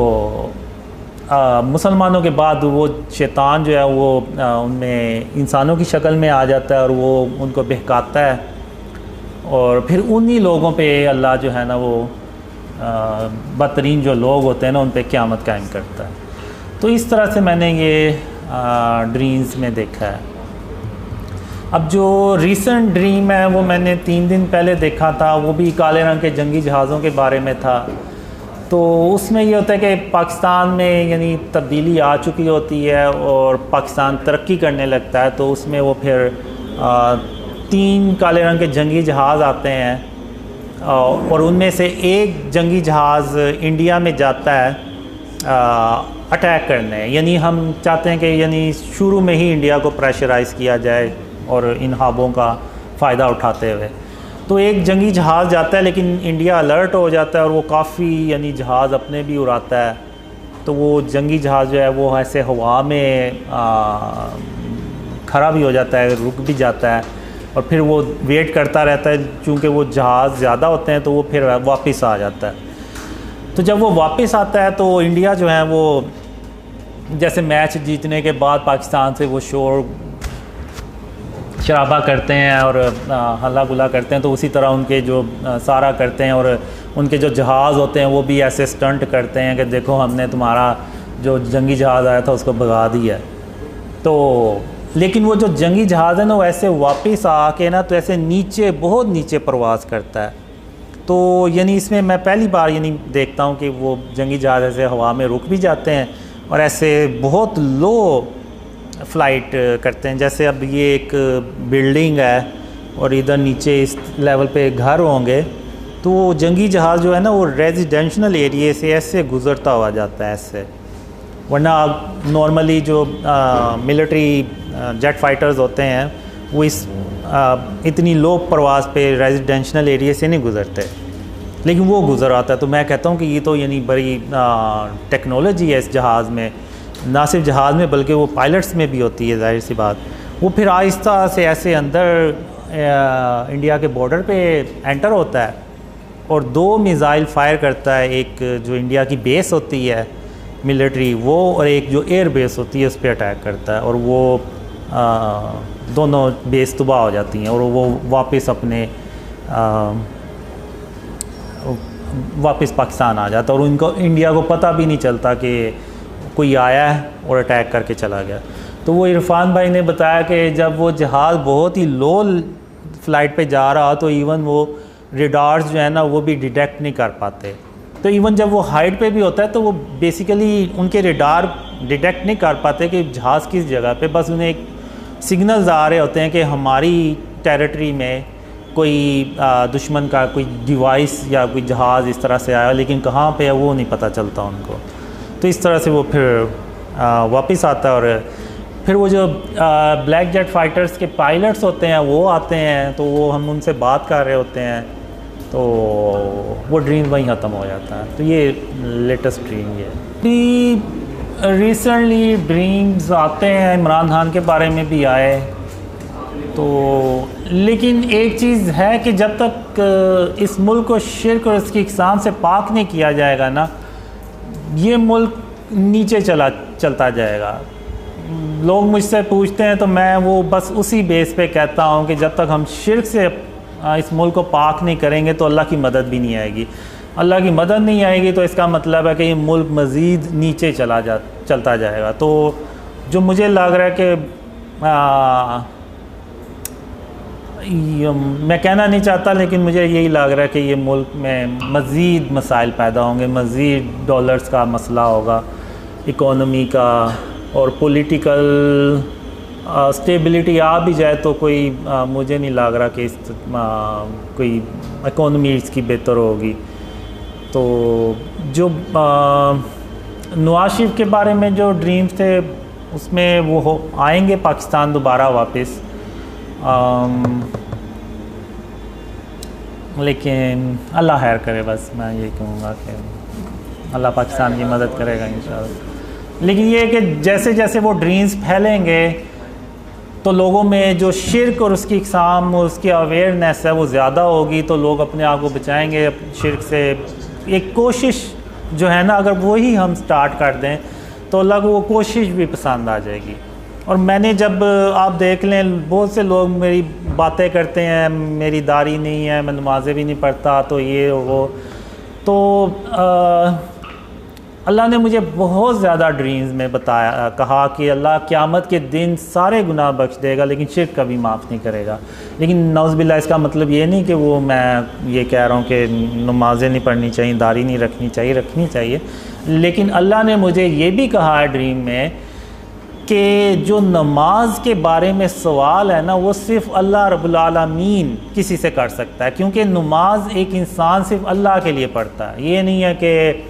मुसलमानों के बाद वो शैतान जो है वो उनमें इंसानों की शक्ल में आ जाता है और वो उनको बहकाता है और फिर उन्हीं लोगों पे अल्लाह जो है ना वो बदतरीन जो लोग होते हैं ना उन पे क़यामत कायम करता है। तो इस तरह से मैंने ये ड्रीम्स में देखा है। अब जो रीसेंट ड्रीम है वो मैंने 3 दिन पहले देखा था, वो भी काले रंग के जंगी जहाज़ों के बारे में था। तो उसमें ये होता है कि पाकिस्तान में यानी तब्दीली आ चुकी होती है और पाकिस्तान तरक्की करने लगता है। तो उसमें वो फिर 3 काले रंग के जंगी जहाज़ आते हैं और उनमें से एक जंगी जहाज़ इंडिया में जाता है अटैक करने। यानी हम चाहते हैं कि यानी शुरू में ही इंडिया को प्रेशराइज़ किया जाए और इन ख्वाबों का फ़ायदा उठाते हुए। तो एक जंगी जहाज़ जाता है लेकिन इंडिया अलर्ट हो जाता है और वो काफ़ी यानी जहाज़ अपने भी उड़ाता है। तो वो जंगी जहाज़ जो है वो ऐसे हवा में खड़ा भी हो जाता है, रुक भी जाता है और फिर वो वेट करता रहता है। चूँकि वो जहाज़ ज़्यादा होते हैं तो वो फिर वापस आ जाता है। तो जब वो वापस आता है तो इंडिया जो है वो जैसे मैच जीतने के बाद पाकिस्तान से वो शोर शराबा करते हैं और हल्ला गुला करते हैं, तो उसी तरह उनके जो सारा करते हैं और उनके जो जहाज़ होते हैं वो भी ऐसे स्टंट करते हैं कि देखो हमने तुम्हारा जो जंगी जहाज़ आया था उसको भगा दिया। तो लेकिन वो जो जंगी जहाज़ है ना वो ऐसे वापस आके ना तो ऐसे नीचे बहुत नीचे परवाज़ करता है। तो यानी इसमें मैं पहली बार यानी देखता हूँ कि वो जंगी जहाज़ ऐसे हवा में रुक भी जाते हैं और ऐसे बहुत लो फ्लाइट करते हैं। जैसे अब ये एक बिल्डिंग है और इधर नीचे इस लेवल पे घर होंगे, तो वो जंगी जहाज़ जो है ना वो रेजिडेंशल एरिया से ऐसे गुज़रता हुआ जाता है ऐसे। वरना नॉर्मली जो मिलिट्री जेट फाइटर्स होते हैं वो इस इतनी लो परवाज़ पे रेजिडेंशल एरिया से नहीं गुज़रते, लेकिन वो गुज़र आता है। तो मैं कहता हूँ कि ये तो यानी बड़ी टेक्नोलॉजी है इस जहाज़ में, ना सिर्फ जहाज़ में बल्कि वो पायलट्स में भी होती है, जाहिर सी बात। वो फिर आहिस्ता से ऐसे अंदर इंडिया के बॉर्डर पे एंटर होता है और 2 मिज़ाइल फायर करता है, एक जो इंडिया की बेस होती है मिलिट्री वो, और एक जो एयर बेस होती है उस पर अटैक करता है, और वो दोनों बेस तबाह हो जाती हैं और वो वापस अपने वापस पाकिस्तान आ जाता है और उनको इंडिया को पता भी नहीं चलता कि कोई आया है और अटैक करके चला गया। तो वो इरफान भाई ने बताया कि जब वो जहाज़ बहुत ही लो फ्लाइट पे जा रहा तो इवन वो रेडार्स जो है ना वो भी डिटेक्ट नहीं कर पाते। तो इवन जब वो हाइट पे भी होता है तो वो बेसिकली उनके रेडार डिटेक्ट नहीं कर पाते कि जहाज़ किस जगह पे, बस उन्हें एक सिग्नल्स आ रहे होते हैं कि हमारी टेरिटरी में कोई दुश्मन का कोई डिवाइस या कोई जहाज़ इस तरह से आया, लेकिन कहाँ पे है वो नहीं पता चलता उनको। तो इस तरह से वो फिर वापस आता है और फिर वो जो ब्लैक जेट फाइटर्स के पायलट्स होते हैं वो आते हैं, तो वो हम उनसे बात कर रहे होते हैं, तो वो ड्रीम वहीं ख़त्म हो जाता है। तो ये लेटेस्ट ड्रीम ये रिसेंटली ड्रीम्स आते हैं, इमरान खान के बारे में भी आए। तो लेकिन एक चीज़ है कि जब तक इस मुल्क को शिर्क और इसकी इकसाम से पाक नहीं किया जाएगा ना, ये मुल्क नीचे चलता जाएगा। लोग मुझसे पूछते हैं तो मैं वो बस उसी बेस पे कहता हूँ कि जब तक हम शिर्क से इस मुल्क को पाक नहीं करेंगे तो अल्लाह की मदद भी नहीं आएगी। अल्लाह की मदद नहीं आएगी तो इसका मतलब है कि ये मुल्क मज़ीद नीचे चलता जाएगा। तो जो मुझे लग रहा है कि मैं कहना नहीं चाहता, लेकिन मुझे यही लग रहा है कि ये मुल्क में मज़ीद मसाइल पैदा होंगे, मज़ीद डॉलर्स का मसला होगा, इकोनॉमी का और पॉलिटिकल स्टेबिलिटी आ भी जाए तो कोई मुझे नहीं लग रहा कि कोई इकोनॉमी इसकी बेहतर होगी। तो जो नवाज शरीफ के बारे में जो ड्रीम्स थे उसमें वो आएंगे पाकिस्तान दोबारा वापस, लेकिन अल्लाह खैर करे, बस मैं ये कहूँगा कि अल्लाह पाकिस्तान की मदद करेगा इंशाअल्लाह। लेकिन ये है कि जैसे जैसे वो ड्रीम्स फैलेंगे तो लोगों में जो शिर्क और उसकी इकसाम और उसकी अवेयरनेस है वो ज़्यादा होगी, तो लोग अपने आप को बचाएंगे शिर्क से। एक कोशिश जो है ना, अगर वही हम स्टार्ट कर दें तो अल्लाह को वो कोशिश भी पसंद आ जाएगी। और मैंने जब आप देख लें बहुत से लोग मेरी बातें करते हैं, मेरी दाढ़ी नहीं है, मैं नमाज़ें भी नहीं पढ़ता, तो ये वो, तो अल्लाह ने मुझे बहुत ज़्यादा ड्रीम्स में बताया, कहा कि अल्लाह क़यामत के दिन सारे गुनाह बख्श देगा लेकिन शिर्क कभी माफ़ नहीं करेगा। लेकिन नौज़बिल्लाह इसका मतलब ये नहीं कि वो मैं ये कह रहा हूँ कि नमाज़ें नहीं पढ़नी चाहिए, दाढ़ी नहीं रखनी चाहिए, रखनी चाहिए। लेकिन अल्लाह ने मुझे ये भी कहा है ड्रीम में कि जो नमाज के बारे में सवाल है ना वो सिर्फ़ अल्लाह रब्बुल आलमीन किसी से कर सकता है, क्योंकि नमाज एक इंसान सिर्फ़ अल्लाह के लिए पढ़ता है। ये नहीं है कि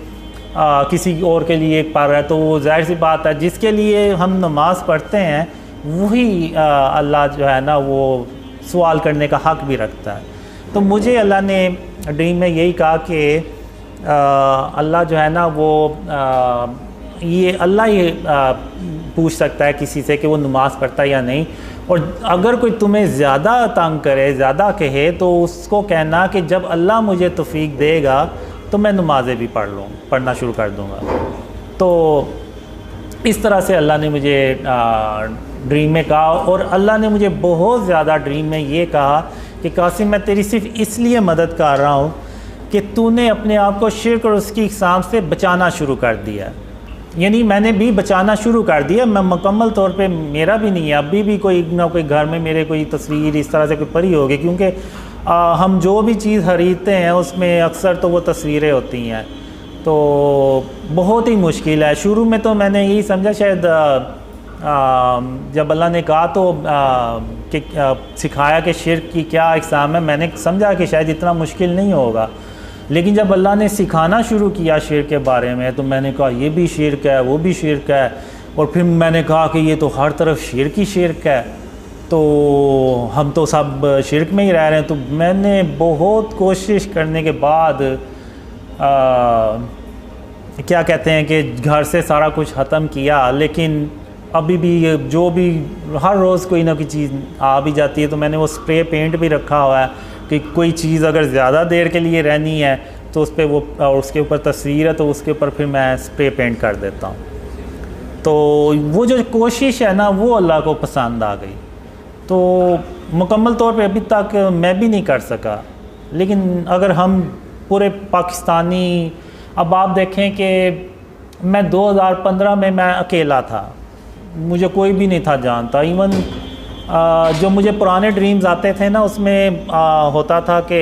किसी और के लिए पढ़ रहा है, तो वो जाहिर सी बात है जिसके लिए हम नमाज़ पढ़ते हैं वही अल्लाह जो है ना वो सवाल करने का हक़ भी रखता है। तो मुझे अल्लाह ने ड्रीम में यही कहा कि अल्लाह जो है ना वो ये अल्लाह ये पूछ सकता है किसी से कि वो नमाज़ पढ़ता है या नहीं, और अगर कोई तुम्हें ज़्यादा तंग करे, ज़्यादा कहे, तो उसको कहना कि जब अल्लाह मुझे तौफीक देगा तो मैं नमाज़ें भी पढ़ना शुरू कर दूँगा। तो इस तरह से अल्लाह ने मुझे ड्रीम में कहा, और अल्लाह ने मुझे बहुत ज़्यादा ड्रीम में ये कहा कि कासिम मैं तेरी सिर्फ़ इसलिए मदद कर रहा हूँ कि तूने अपने आप को शिर्क और उसकी इकसाम से बचाना शुरू कर दिया। यानी मैंने भी बचाना शुरू कर दिया। मैं मुकम्मल तौर पे मेरा भी नहीं है, अभी भी कोई ना कोई घर में मेरे कोई तस्वीर इस तरह से कोई पड़ी होगी, क्योंकि हम जो भी चीज़ खरीदते हैं उसमें अक्सर तो वो तस्वीरें होती हैं। तो बहुत ही मुश्किल है। शुरू में तो मैंने यही समझा शायद जब अल्लाह ने कहा तो कि सिखाया कि शिर्क की क्या इक़साम है, मैंने समझा कि शायद इतना मुश्किल नहीं होगा। लेकिन जब अल्लाह ने सिखाना शुरू किया शिर्क के बारे में तो मैंने कहा ये भी शिर्क है, वो भी शिर्क है, और फिर मैंने कहा कि ये तो हर तरफ शिर्क ही शिर्क है, तो हम तो सब शिर्क में ही रह रहे हैं। तो मैंने बहुत कोशिश करने के बाद क्या कहते हैं कि घर से सारा कुछ ख़त्म किया, लेकिन अभी भी जो भी हर रोज़ कोई ना कोई चीज़ आ भी जाती है। तो मैंने वो स्प्रे पेंट भी रखा हुआ है कि कोई चीज़ अगर ज़्यादा देर के लिए रहनी है तो उस पर वो, और उसके ऊपर तस्वीर है तो उसके ऊपर फिर मैं स्प्रे पेंट कर देता हूँ। तो वो जो कोशिश है ना वो अल्लाह को पसंद आ गई। तो मुकम्मल तौर पे अभी तक मैं भी नहीं कर सका, लेकिन अगर हम पूरे पाकिस्तानी, अब आप देखें कि मैं 2015 में मैं अकेला था, मुझे कोई भी नहीं था जानता। इवन जो मुझे पुराने ड्रीम्स आते थे ना उसमें होता था कि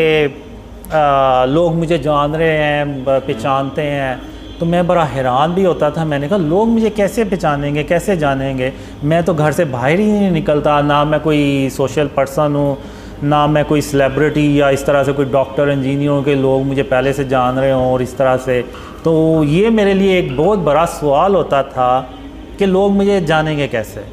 लोग मुझे जान रहे हैं, पहचानते हैं, तो मैं बड़ा हैरान भी होता था। मैंने कहा लोग मुझे कैसे पहचानेंगे, कैसे जानेंगे, मैं तो घर से बाहर ही नहीं निकलता, ना मैं कोई सोशल पर्सन हूँ, ना मैं कोई सेलिब्रिटी या इस तरह से कोई डॉक्टर इंजीनियर के लोग मुझे पहले से जान रहे हों और इस तरह से। तो ये मेरे लिए एक बहुत बड़ा सवाल होता था कि लोग मुझे जानेंगे कैसे।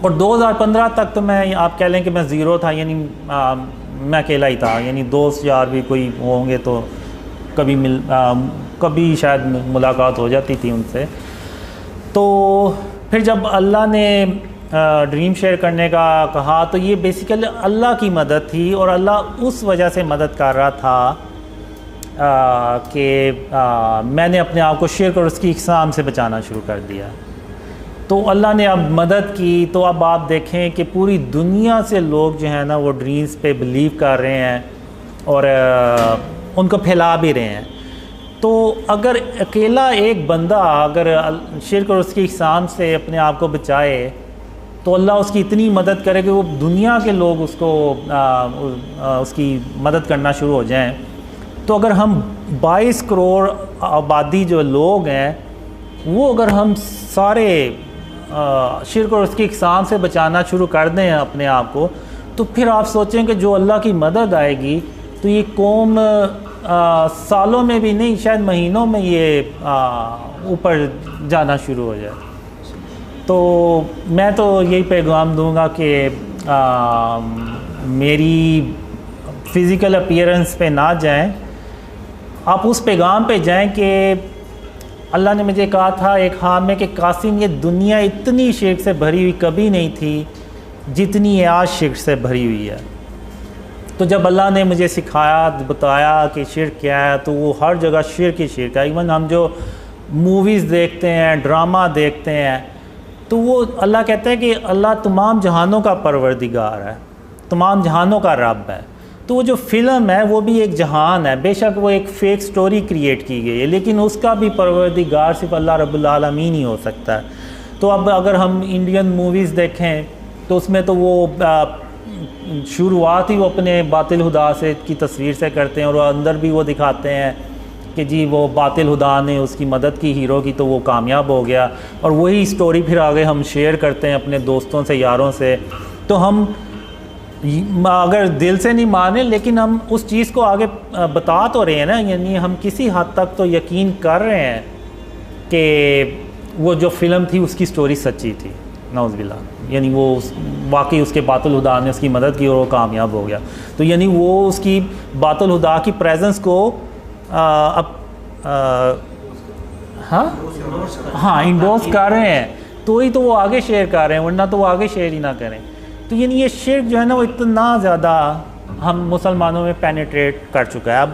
और 2015 तक तो मैं, आप कह लें कि मैं ज़ीरो था, यानी मैं अकेला ही था, यानी दोस्त यार भी कोई होंगे तो कभी शायद मुलाकात हो जाती थी उनसे। तो फिर जब अल्लाह ने ड्रीम शेयर करने का कहा तो ये बेसिकली अल्लाह की मदद थी, और अल्लाह उस वजह से मदद कर रहा था कि मैंने अपने आप को शिर्क और उसकी इक़साम से बचाना शुरू कर दिया। तो अल्लाह ने अब मदद की, तो अब आप देखें कि पूरी दुनिया से लोग जो है ना वो ड्रीम्स पे बिलीव कर रहे हैं और उनको फैला भी रहे हैं। तो अगर अकेला एक बंदा अगर शिर्क और उसकी इक़साम से अपने आप को बचाए तो अल्लाह उसकी इतनी मदद करे कि वो दुनिया के लोग उसको उसकी मदद करना शुरू हो जाएं। तो अगर हम 22 करोड़ आबादी जो लोग हैं वो अगर हम सारे शिर्क और उसकी इक़साम से बचाना शुरू कर दें अपने आप को, तो फिर आप सोचें कि जो अल्लाह की मदद आएगी तो ये कौम सालों में भी नहीं, शायद महीनों में ये ऊपर जाना शुरू हो जाए। तो मैं तो यही पैगाम दूंगा कि मेरी फ़िज़िकल अपीयरेंस पे ना जाएं, आप उस पैगाम पे जाएं कि अल्लाह ने मुझे कहा था एक ख्वाब में कि कासिम ये दुनिया इतनी शिर्क से भरी हुई कभी नहीं थी जितनी ये आज शिर्क से भरी हुई है। तो जब अल्लाह ने मुझे सिखाया, बताया कि शिर्क क्या है, तो वो हर जगह शिर्क ही शिर्क है। इवन हम जो मूवीज़ देखते हैं, ड्रामा देखते हैं, तो वो अल्लाह कहते हैं कि अल्लाह तमाम जहानों का परवरदिगार है, तमाम जहानों का रब है। तो वो जो फ़िल्म है वो भी एक जहान है, बेशक वो एक फ़ेक स्टोरी क्रिएट की गई है, लेकिन उसका भी परवरदिगार सिर्फ अल्लाह रब्बुल आलमीन ही हो सकता है। तो अब अगर हम इंडियन मूवीज़ देखें तो उसमें तो वो शुरुआत ही वो अपने बातिल हुदा से की तस्वीर से करते हैं, और अंदर भी वो दिखाते हैं कि जी वो बातिल हुदा ने उसकी मदद की हीरो की तो वो कामयाब हो गया, और वही स्टोरी फिर आगे हम शेयर करते हैं अपने दोस्तों से, यारों से। तो हम अगर दिल से नहीं माने लेकिन हम उस चीज़ को आगे बता तो रहे हैं ना, यानी हम किसी हद तक तो यकीन कर रहे हैं कि वो जो फ़िल्म थी उसकी स्टोरी सच्ची थी, नौज़बिल्ला, यानी वो वाकई उसके बातिल हुदा ने उसकी मदद की और वो कामयाब हो गया। तो यानी वो उसकी बातिल हुदा की प्रेजेंस को हाँ इंडोर्स कर रहे हैं, तो ही तो वो आगे शेयर कर रहे हैं, वरना तो वो आगे शेयर ही ना करें। तो यानी ये शिर्क जो है ना वो इतना ज़्यादा हम मुसलमानों में पेनिट्रेट कर चुका है। अब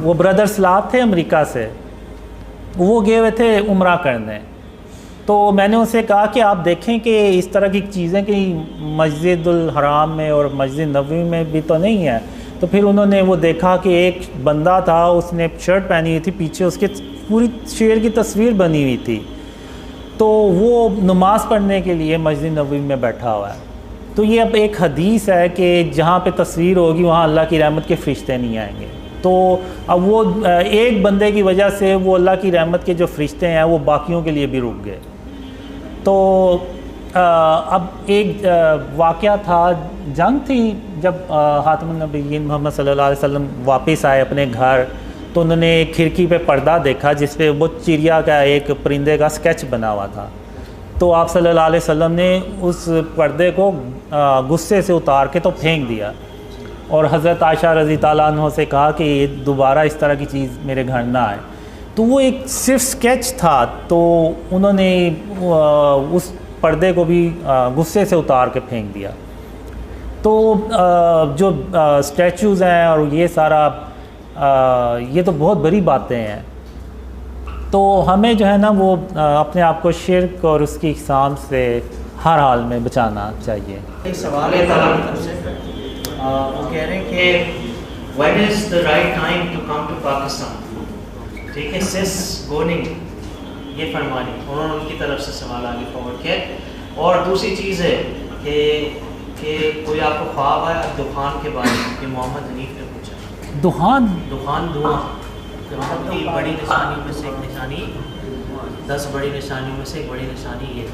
वो ब्रदर सलाद थे अमेरिका से, वो गए हुए थे उम्रा करने, तो मैंने उनसे कहा कि आप देखें कि इस तरह की चीज़ें कि मस्जिदुल हराम में और मस्जिद नबवी में भी तो नहीं है, तो फिर उन्होंने वो देखा कि एक बंदा था, उसने शर्ट पहनी हुई थी, पीछे उसके पूरी शेर की तस्वीर बनी हुई थी, तो वो नमाज़ पढ़ने के लिए मस्जिद नबवी में बैठा हुआ है। तो ये अब एक हदीस है कि जहाँ पे तस्वीर होगी वहाँ अल्लाह की रहमत के फ़रिश्ते नहीं आएंगे। तो अब वो एक बंदे की वजह से वो अल्लाह की रहमत के जो फ़रिश्ते हैं वो बाकियों के लिए भी रुक गए। तो अब एक वाक़या था, जंग थी, जब ख़ातमुन नबिय्यीन मोहम्मद सल्लल्लाहु अलैहि वसल्लम वापस आए अपने घर, तो उन्होंने खिड़की पे पर्दा देखा जिस पे वो चिड़िया का, एक परिंदे का स्केच बना हुआ था। तो आप सल्लल्लाहु अलैहि वसल्लम ने उस पर्दे को गुस्से से उतार के तो फेंक दिया और हज़रत आयशा रज़ी ताला अन्हा से कहा कि दोबारा इस तरह की चीज़ मेरे घर ना आए। तो वो एक सिर्फ स्केच था, तो उन्होंने उस पर्दे को भी गुस्से से उतार के फेंक दिया। तो जो स्टैचूज़ हैं और ये सारा ये तो बहुत बड़ी बातें हैं। तो हमें जो है ना वो अपने आप को शिर्क और उसकी इक़साम से हर हाल में बचाना चाहिए। एक सवाल है तरफ से, वो कह रहे हैं कि when is the right time to come to Pakistan. ठीक है, सिस गोनिंग ये फरमानी, उन्होंने उनकी तरफ से सवाल आगे फॉरवर्ड किया। और दूसरी चीज़ है कि कोई आपको ख्वाब है दुकान के बारे में कि मोहम्मद हनीफ ने पूछा दुहान धुआं की बड़ी निशानियों में से एक निशानी, 10 बड़ी निशानियों में से एक बड़ी निशानी ये।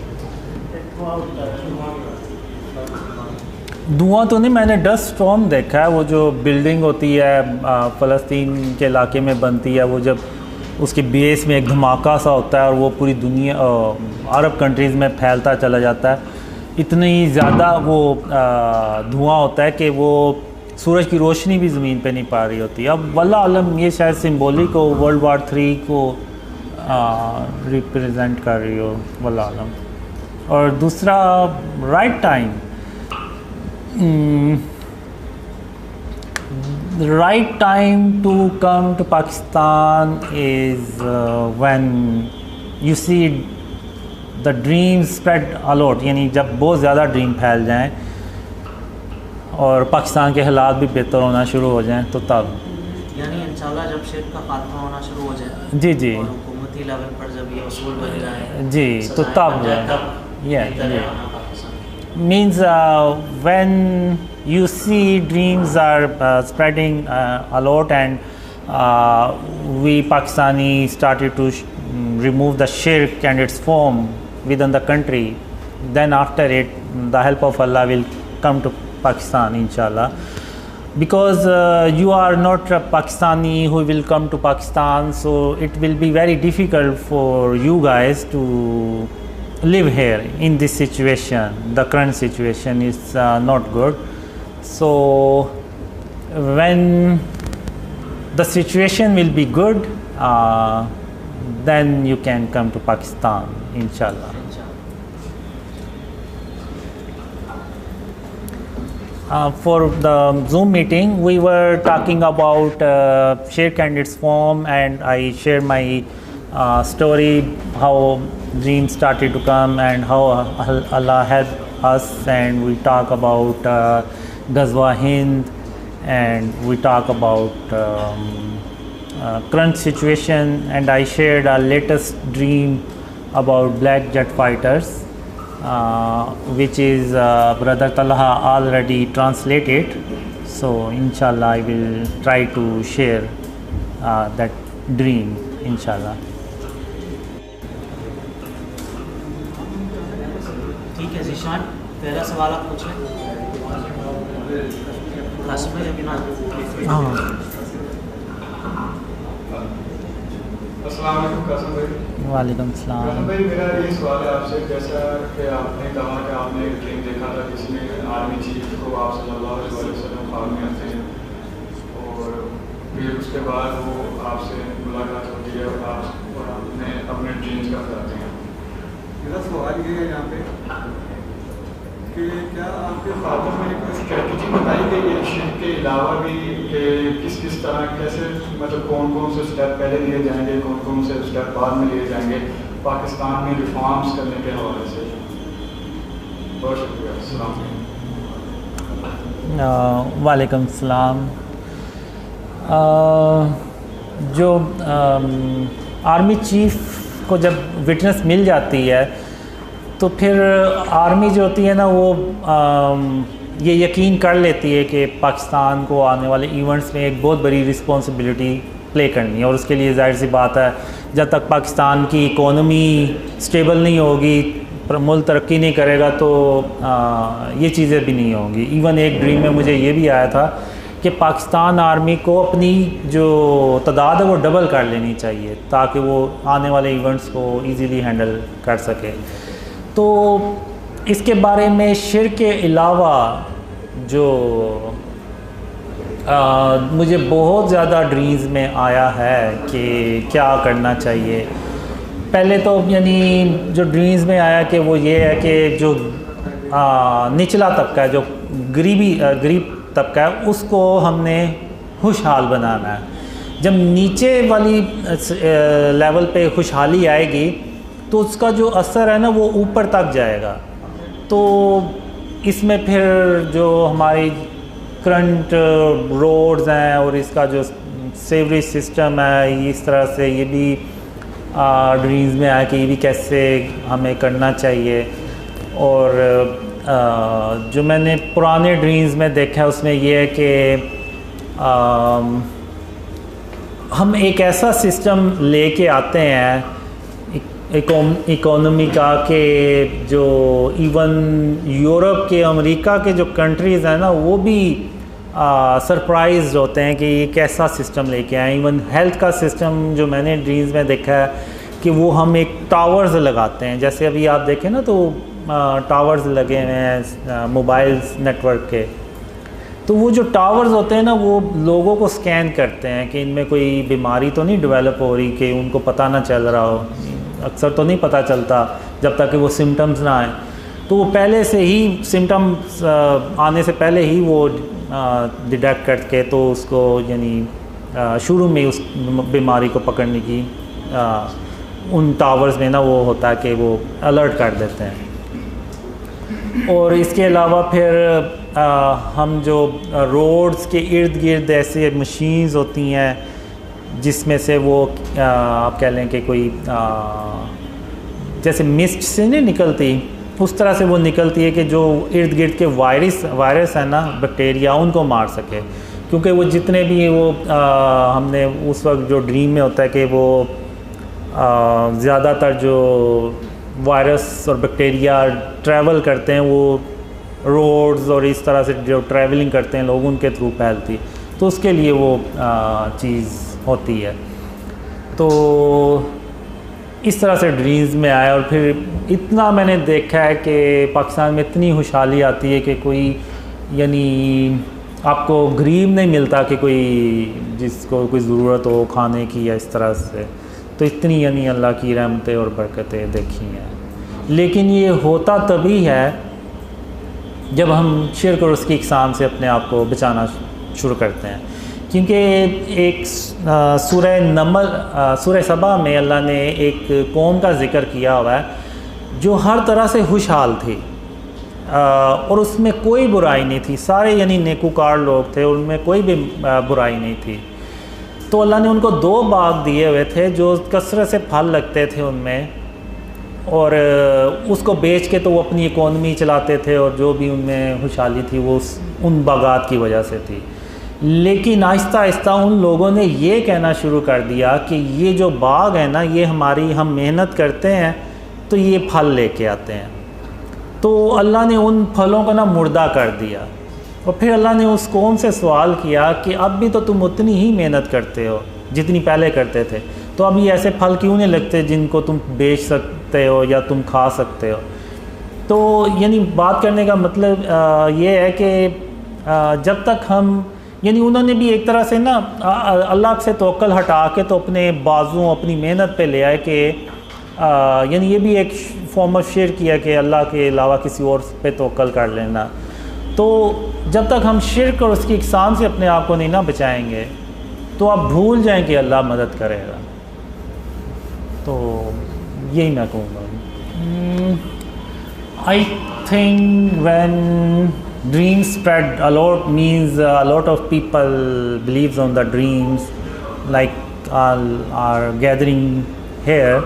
धुआं तो नहीं, मैंने डस्ट स्टॉर्म देखा है, वो जो बिल्डिंग होती है फ़लस्तीन के इलाके में बनती है, वो जब उसके बेस में एक धमाका सा होता है और वो पूरी दुनिया अरब कंट्रीज़ में फैलता चला जाता है। इतनी ज़्यादा वो धुआं होता है कि वो सूरज की रोशनी भी ज़मीन पे नहीं पा रही होती। अब वल्लाह आलम ये शायद सिंबॉलिक हो, वर्ल्ड वार 3 को रिप्रेजेंट कर रही हो, वल्लाह आलम। और दूसरा right time, the right time to come to Pakistan is when you see the dreams spread a lot, यानी जब बहुत ज़्यादा ड्रीम फैल जाएं और पाकिस्तान के हालात भी बेहतर होना शुरू हो जाएं, तो तब यानी इंशाल्लाह जब शिर्क का खात्मा होना शुरू हो जाए, जी जी, और हुकूमती लेवल पर जब ये उसूल बन जाए जी, तो तब means when you see dreams are spreading a lot and we Pakistani started to remove the shirk and its form within the country, then after it the help of Allah will come to Pakistan inshallah, because you are not a Pakistani who will come to Pakistan, so it will be very difficult for you guys to live here in this situation. The current situation is not good. So when the situation will be good, then you can come to Pakistan inshallah. For the Zoom meeting, we were talking about shirk and its form, and I shared my story, how dreams started to come and how Allah helped us, and we talk about Ghazwa Hind, and we talk about current situation, and I shared our latest dream about black jet fighters, which is Brother Talha already translated. So inshallah I will try to share that dream inshallah. ठीक है ज़ीशान, पहला सवाल आप पूछ लें। कासिम भाई अभी ना। अस्सलाम वालेकुम कासिम भाई। वालेकुम सलाम। कासिम भाई, मेरा ये सवाल है आपसे, जैसा कि आपने कहा कि आपने एक ड्रीम देखा था जिसमें आर्मी चीफ को आप सल्लल्लाहु अलैहि वसल्लम ख्वाब में आते हैं और फिर उसके बाद वो आपसे मुलाकात होती है और आपने अपने ड्रीम्स का बताते हैं। मेरा सवाल ये है यहाँ पे कि क्या आपके फादर में कोई स्ट्रेटजी बताई गई है शिर्क के अलावा भी कि किस किस तरह कैसे, मतलब कौन कौन से स्टेप पहले लिए जाएंगे, कौन कौन से स्टेप बाद में लिए जाएंगे पाकिस्तान में रिफॉर्म्स करने के हवाले से? बहुत शुक्रिया। अस्सलाम वालेकुम। वालेकुम सलाम। जो आर्मी चीफ को जब विटनेस मिल जाती है तो फिर आर्मी जो होती है ना वो ये यकीन कर लेती है कि पाकिस्तान को आने वाले इवेंट्स में एक बहुत बड़ी रिस्पॉन्सिबिलिटी प्ले करनी है, और उसके लिए जाहिर सी बात है जब तक पाकिस्तान की इकोनॉमी स्टेबल नहीं होगी, मुल्क तरक्की नहीं करेगा तो ये चीज़ें भी नहीं होंगी। इवन एक ड्रीम में मुझे ये भी आया था कि पाकिस्तान आर्मी को अपनी जो तादाद है वो डबल कर लेनी चाहिए ताकि वो आने वाले इवेंट्स को इजीली हैंडल कर सके। तो इसके बारे में शिर्क के अलावा जो मुझे बहुत ज़्यादा ड्रीम्स में आया है कि क्या करना चाहिए। पहले तो यानी जो ड्रीम्स में आया कि वो ये है कि जो निचला तबका है, जो गरीब तबका है, उसको हमने खुशहाल बनाना है। जब नीचे वाली लेवल पे खुशहाली आएगी तो उसका जो असर है ना वो ऊपर तक जाएगा। तो इसमें फिर जो हमारी करंट रोड्स हैं और इसका जो सेवरेज सिस्टम है, इस तरह से ये भी ड्रीम्स में आया कि ये भी कैसे हमें करना चाहिए। और जो मैंने पुराने ड्रीम्स में देखा है उसमें ये है कि हम एक ऐसा सिस्टम लेके आते हैं इकोनॉमी का कि जो इवन यूरोप के, अमेरिका के जो कंट्रीज़ हैं ना वो भी सरप्राइज होते हैं कि ये कैसा सिस्टम लेके आए। इवन हेल्थ का सिस्टम जो मैंने ड्रीम्स में देखा है कि वो हम एक टावर्स लगाते हैं, जैसे अभी आप देखें ना तो टावर्स लगे हुए हैं मोबाइल्स नेटवर्क के, तो वो जो टावर्स होते हैं ना वो लोगों को स्कैन करते हैं कि इनमें कोई बीमारी तो नहीं डेवलप हो रही कि उनको पता ना चल रहा हो। अक्सर तो नहीं पता चलता जब तक कि वो सिम्टम्स ना आए, तो वो पहले से ही सिम्टम्स आने से पहले ही वो डिटेक्ट करके तो उसको यानी शुरू में उस बीमारी को पकड़ने की उन टावर्स में ना वो होता है कि वो अलर्ट कर देते हैं। और इसके अलावा फिर हम जो रोड्स के इर्द गिर्द ऐसे मशीन्स होती हैं जिसमें से वो आप कह लें कि कोई जैसे मिस्ट से नहीं निकलती उस तरह से वो निकलती है कि जो इर्द गिर्द के वायरस है ना, बैक्टीरिया, उनको मार सके। क्योंकि वो जितने भी वो हमने उस वक्त जो ड्रीम में होता है कि वो ज़्यादातर जो वायरस और बैक्टीरिया ट्रैवल करते हैं वो रोड्स और इस तरह से जो ट्रैवलिंग करते हैं लोग उनके थ्रू फैलती, तो उसके लिए वो चीज़ होती है। तो इस तरह से ड्रीम्स में आया। और फिर इतना मैंने देखा है कि पाकिस्तान में इतनी खुशहाली आती है कि कोई यानी आपको गरीब नहीं मिलता कि कोई जिसको कोई ज़रूरत हो खाने की या इस तरह से, तो इतनी यानी अल्लाह की रहमतें और बरकतें देखी हैं। लेकिन ये होता तभी है जब हम शिर्क और उसकी इकसाम से अपने आप को बचाना शुरू करते हैं। क्योंकि एक सूरह नमल सूरह सबा में अल्लाह ने एक कौम का ज़िक्र किया हुआ है जो हर तरह से खुशहाल थी और उसमें कोई बुराई नहीं थी, सारे यानी नेकूकार लोग थे, उनमें कोई भी बुराई नहीं थी। तो अल्लाह ने उनको 2 बाग दिए हुए थे जो कसरत से फल लगते थे उनमें, और उसको बेच के तो वो अपनी इकोनॉमी चलाते थे और जो भी उनमें खुशहाली थी वो उन बागात की वजह से थी। लेकिन आहिस्ता आहिस्ता उन लोगों ने ये कहना शुरू कर दिया कि ये जो बाग है ना ये हमारी, हम मेहनत करते हैं तो ये फल लेके आते हैं। तो अल्लाह ने उन फलों को ना मुर्दा कर दिया। और फिर अल्लाह ने उस कौम से सवाल किया कि अब भी तो तुम उतनी ही मेहनत करते हो जितनी पहले करते थे, तो अब ये ऐसे फल क्यों नहीं लगते जिनको तुम बेच सकते हो या तुम खा सकते हो। तो यानी बात करने का मतलब ये है कि जब तक हम यानी उन्होंने भी एक तरह से ना अल्लाह से तवक्कल हटा के तो अपने बाजुओं अपनी मेहनत पे ले आए कि यानी ये भी एक फॉर्म ऑफ शिर्क किया कि अल्लाह के अलावा किसी और पे तवक्कल कर लेना। तो जब तक हम शिर्क और उसकी इकसाम से अपने आप को नहीं ना बचाएंगे तो आप भूल जाएं कि अल्लाह मदद करेगा। तो यही मैं कहूँगा। I think when dreams spread a lot means a lot of people believes on the dreams, like all are gathering here.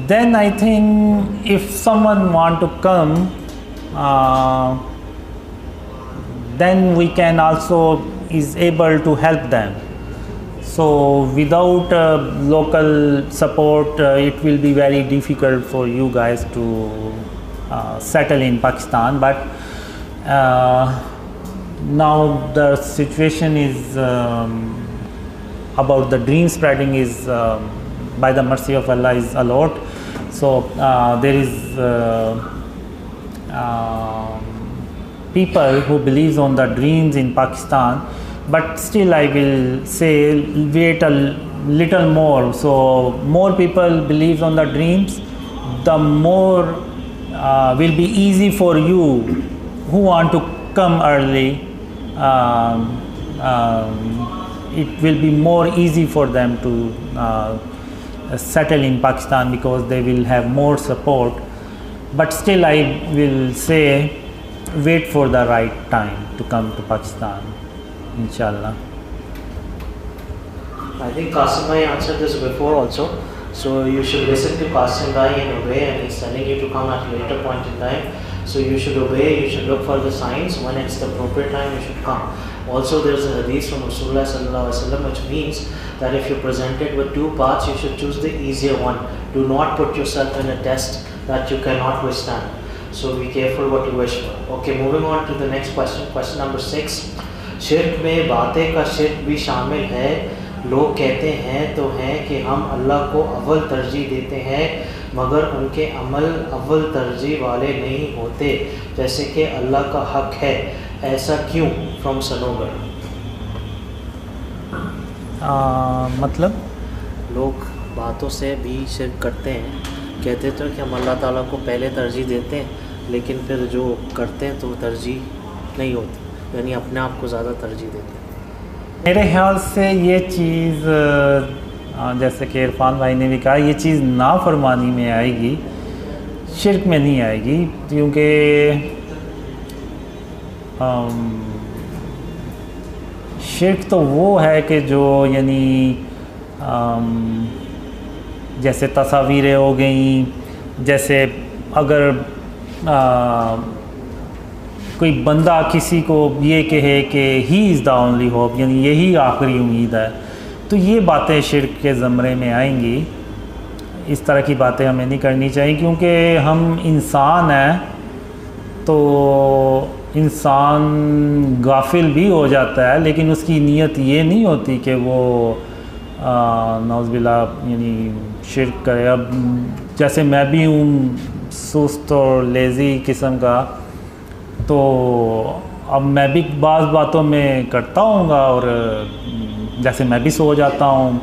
Then I think if someone want to come, then we can also is able to help them. So without local support, it will be very difficult for you guys to settle in Pakistan. But now the situation is about the dream spreading is by the mercy of Allah is a lot. So there is people who believes on the dreams in Pakistan, but still I will say wait a little more. So more people believes on the dreams, the more will be easy for you who want to come early. It will be more easy for them to settle in Pakistan because they will have more support. But still I will say wait for the right time to come to Pakistan, inshallah. I think Qasim Bhai answered this before also. So you should listen to Qasim Bhai and obey, and he's telling you to come at a later point in time. So you should obey, you should look for the signs. When it's the appropriate time, you should come. Also, there's a hadith from Rasulullah sallallahu alaihi wasallam which means that if you're presented with two paths, you should choose the easier one. Do not put yourself in a test that you cannot withstand. So be careful what you wish for. Okay, moving on to the next question. Question number 6. शिर्क में बातें का शिर्क भी शामिल है। लोग कहते हैं तो हैं कि हम अल्लाह को अव्वल तरजीह देते हैं, मगर उनके अमल अव्वल तरजीह वाले नहीं होते, जैसे कि अल्लाह का हक है, ऐसा क्यों? फ्रॉम सनोगर। मतलब लोग बातों से भी शिर्क करते हैं, कहते तो कि हम अल्लाह ताला को पहले तरजीह देते हैं, लेकिन फिर जो करते हैं तो तरजीह नहीं होती, यानी अपने आप को ज़्यादा तरजीह देते हैं। मेरे ख्याल से ये चीज़ जैसे कि इरफान भाई ने भी कहा, ये चीज़ नाफरमानी में आएगी, शिर्क में नहीं आएगी। क्योंकि शिर्क तो वो है कि जो यानी जैसे तस्वीरें हो गई, जैसे अगर कोई बंदा किसी को ये कहे कि he is the only hope, यानी यही आखिरी उम्मीद है, तो ये बातें शिर्क के ज़मरे में आएंगी। इस तरह की बातें हमें नहीं करनी चाहिए, क्योंकि हम इंसान हैं, तो इंसान गाफिल भी हो जाता है, लेकिन उसकी नीयत ये नहीं होती कि वो नौज़बिल्ला यानी शिर्क करे। अब जैसे मैं भी हूँ सुस्त और लेज़ी किस्म का, तो अब मैं भी बाज़ बातों में करता हूँगा, और जैसे मैं भी सो जाता हूँ,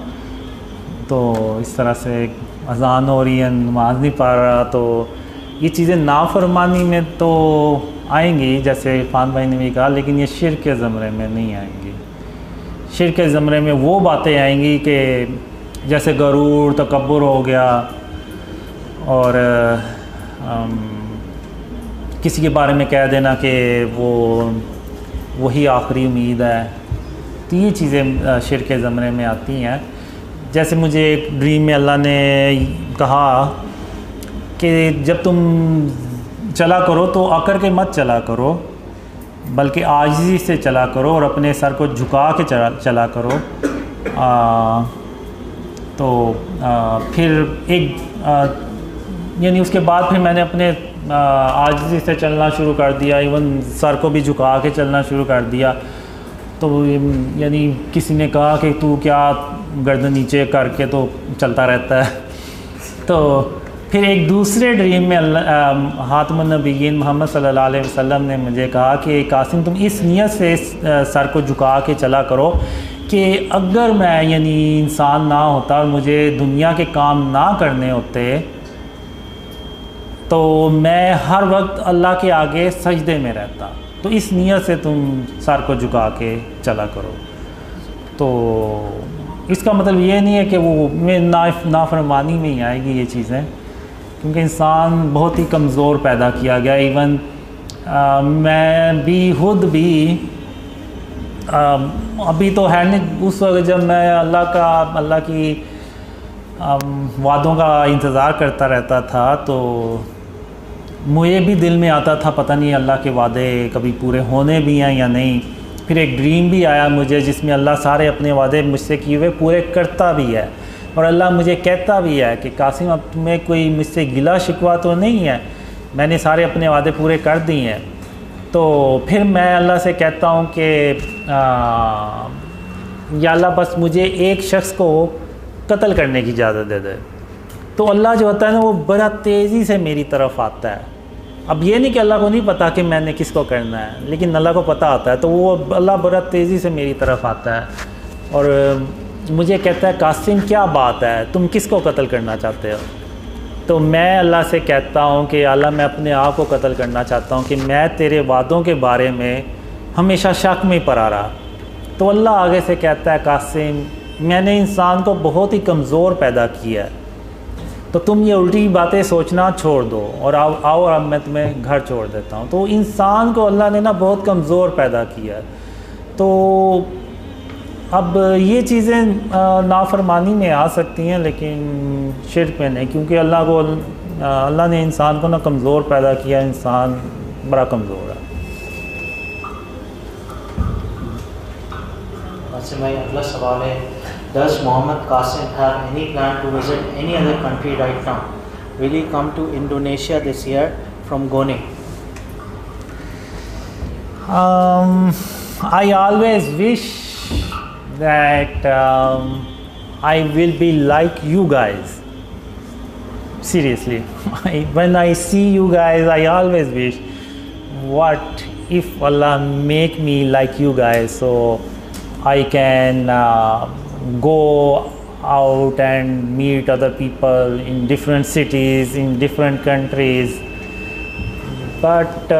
तो इस तरह से अज़ान हो रही है, नमाज नहीं पढ़ रहा, तो ये चीज़ें नाफरमानी में तो आएंगी, जैसे इरफान भाई ने भी कहा, लेकिन ये शिर्क के ज़मरे में नहीं आएंगी। शिर्क के ज़मरे में वो बातें आएंगी कि जैसे गरूर, तकब्बुर हो गया, और किसी के बारे में कह देना कि वही आखिरी उम्मीद है, तो ये चीज़ें शिर्क के ज़मरे में आती हैं। जैसे मुझे एक ड्रीम में अल्लाह ने कहा कि जब तुम चला करो तो आकर के मत चला करो, बल्कि आजिज़ी से चला करो और अपने सर को झुका के चला करो। फिर यानी उसके बाद फिर मैंने अपने आजिज़ी से चलना शुरू कर दिया, इवन सर को भी झुका के चलना शुरू कर दिया। तो यानी किसी ने कहा कि तू क्या गर्दन नीचे करके तो चलता रहता है। तो फिर एक दूसरे ड्रीम में हातमुन नबीयीन मोहम्मद सल्लल्लाहु अलैहि वसल्लम ने मुझे कहा कि कासिम तुम इस नियत से सर को झुका के चला करो कि अगर मैं यानी इंसान ना होता और मुझे दुनिया के काम ना करने होते, तो मैं हर वक्त अल्लाह के आगे सजदे में रहता। तो इस नियत से तुम सर को झुका के चला करो। तो इसका मतलब ये नहीं है कि वो में नाफरमानी में ही आएगी ये चीज़ें, क्योंकि इंसान बहुत ही कमज़ोर पैदा किया गया। इवन मैं भी खुद भी अभी तो है नहीं, उस वक्त जब मैं अल्लाह की वादों का इंतज़ार करता रहता था तो मुझे भी दिल में आता था पता नहीं अल्लाह के वादे कभी पूरे होने भी हैं या नहीं। फिर एक ड्रीम भी आया मुझे जिसमें अल्लाह सारे अपने वादे मुझसे किए हुए पूरे करता भी है, और अल्लाह मुझे कहता भी है कि कासिम अब तुम्हें कोई मुझसे गिला शिकवा तो नहीं है, मैंने सारे अपने वादे पूरे कर दिए हैं। तो फिर मैं अल्लाह से कहता हूँ कि या अल्लाह बस मुझे एक शख्स को कत्ल करने की इजाज़त दे दे। तो अल्लाह जो होता है ना वो बड़ा तेज़ी से मेरी तरफ आता है। अब ये नहीं कि अल्लाह को नहीं पता कि मैंने किसको करना है, लेकिन अल्लाह को पता आता है, तो वो अल्लाह बड़ा तेज़ी से मेरी तरफ आता है और मुझे कहता है कासिम क्या बात है, तुम किसको कत्ल करना चाहते हो। तो मैं अल्लाह से कहता हूँ कि अल्लाह मैं अपने आप को कत्ल करना चाहता हूँ कि मैं तेरे वादों के बारे में हमेशा शक में पड़ा रहा। तो अल्लाह आगे से कहता है कासिम मैंने इंसान को बहुत ही कमज़ोर पैदा किया है, तो तुम ये उल्टी बातें सोचना छोड़ दो और आओ अब मैं तुम्हें घर छोड़ देता हूँ। तो इंसान को अल्लाह ने ना बहुत कमज़ोर पैदा किया है। तो अब ये चीज़ें नाफरमानी में आ सकती हैं लेकिन शिर्क में नहीं, क्योंकि अल्लाह ने इंसान को ना कमज़ोर पैदा किया, इंसान बड़ा कमज़ोर है। अच्छा भाई अगला सवाल है, Does Mohammed Qasim have any plan to visit any other country right now? Will he come to Indonesia this year from Goning? I always wish that I will be like you guys. Seriously, when I see you guys, I always wish, what if Allah make me like you guys, so I can go out and meet other people in different cities, in different countries. But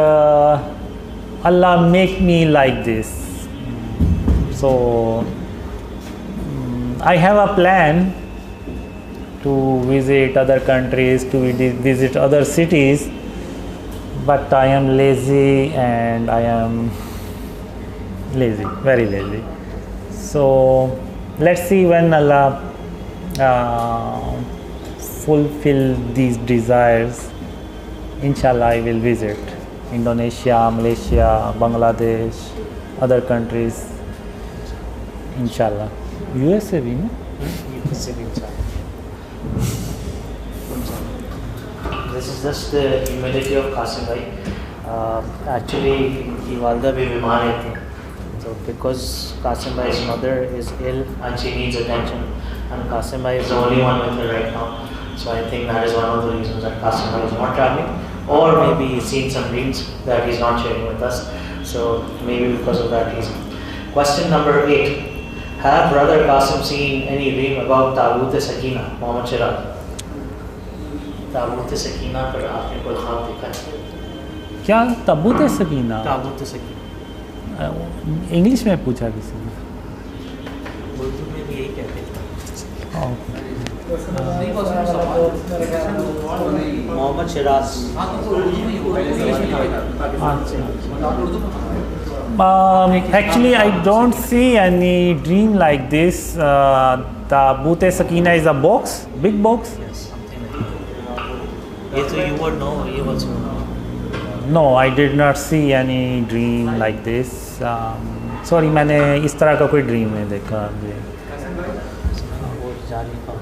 Allah make me like this. So I have a plan to visit other countries, to visit other cities, but I am lazy and I am lazy, very lazy. So let's see when Allah fulfill these desires. Inshallah I will visit Indonesia, Malaysia, Bangladesh, other countries. Inshallah. USA भी ना? USA भी इंशाल्लाह। This is just the humility of Qasim bhai. Actually इनकी वालदा भी बीमार थी, so because Qasim bhai's mother is ill and she needs attention, and Qasim bhai is the only one with her right now, so I think that is one of the reasons that Qasim bhai is not traveling, or maybe he's seen some dreams that he's not sharing with us, so maybe because of that reason. Question number 8. Have brother Qasim seen any dream about Tabut Sakina, Mohammed Shiraz? Tabut Sakina पर आपने कोई ख्वाब देखा है? क्या ताबूत सकीना? ताबूत सकीना इंग्लिश में पूछा किसी ने? उर्दू में भी यही कहते हैं। Mohammad Siraj. Actually, I don't see any dream like this. Tabut Sakina is a box, big box. Yes, something like that. ये तो you would know, you also know. No, I did not see any dream like this. Sorry, मैंने इस तरह का कोई ड्रीम नहीं देखा। वो जाने का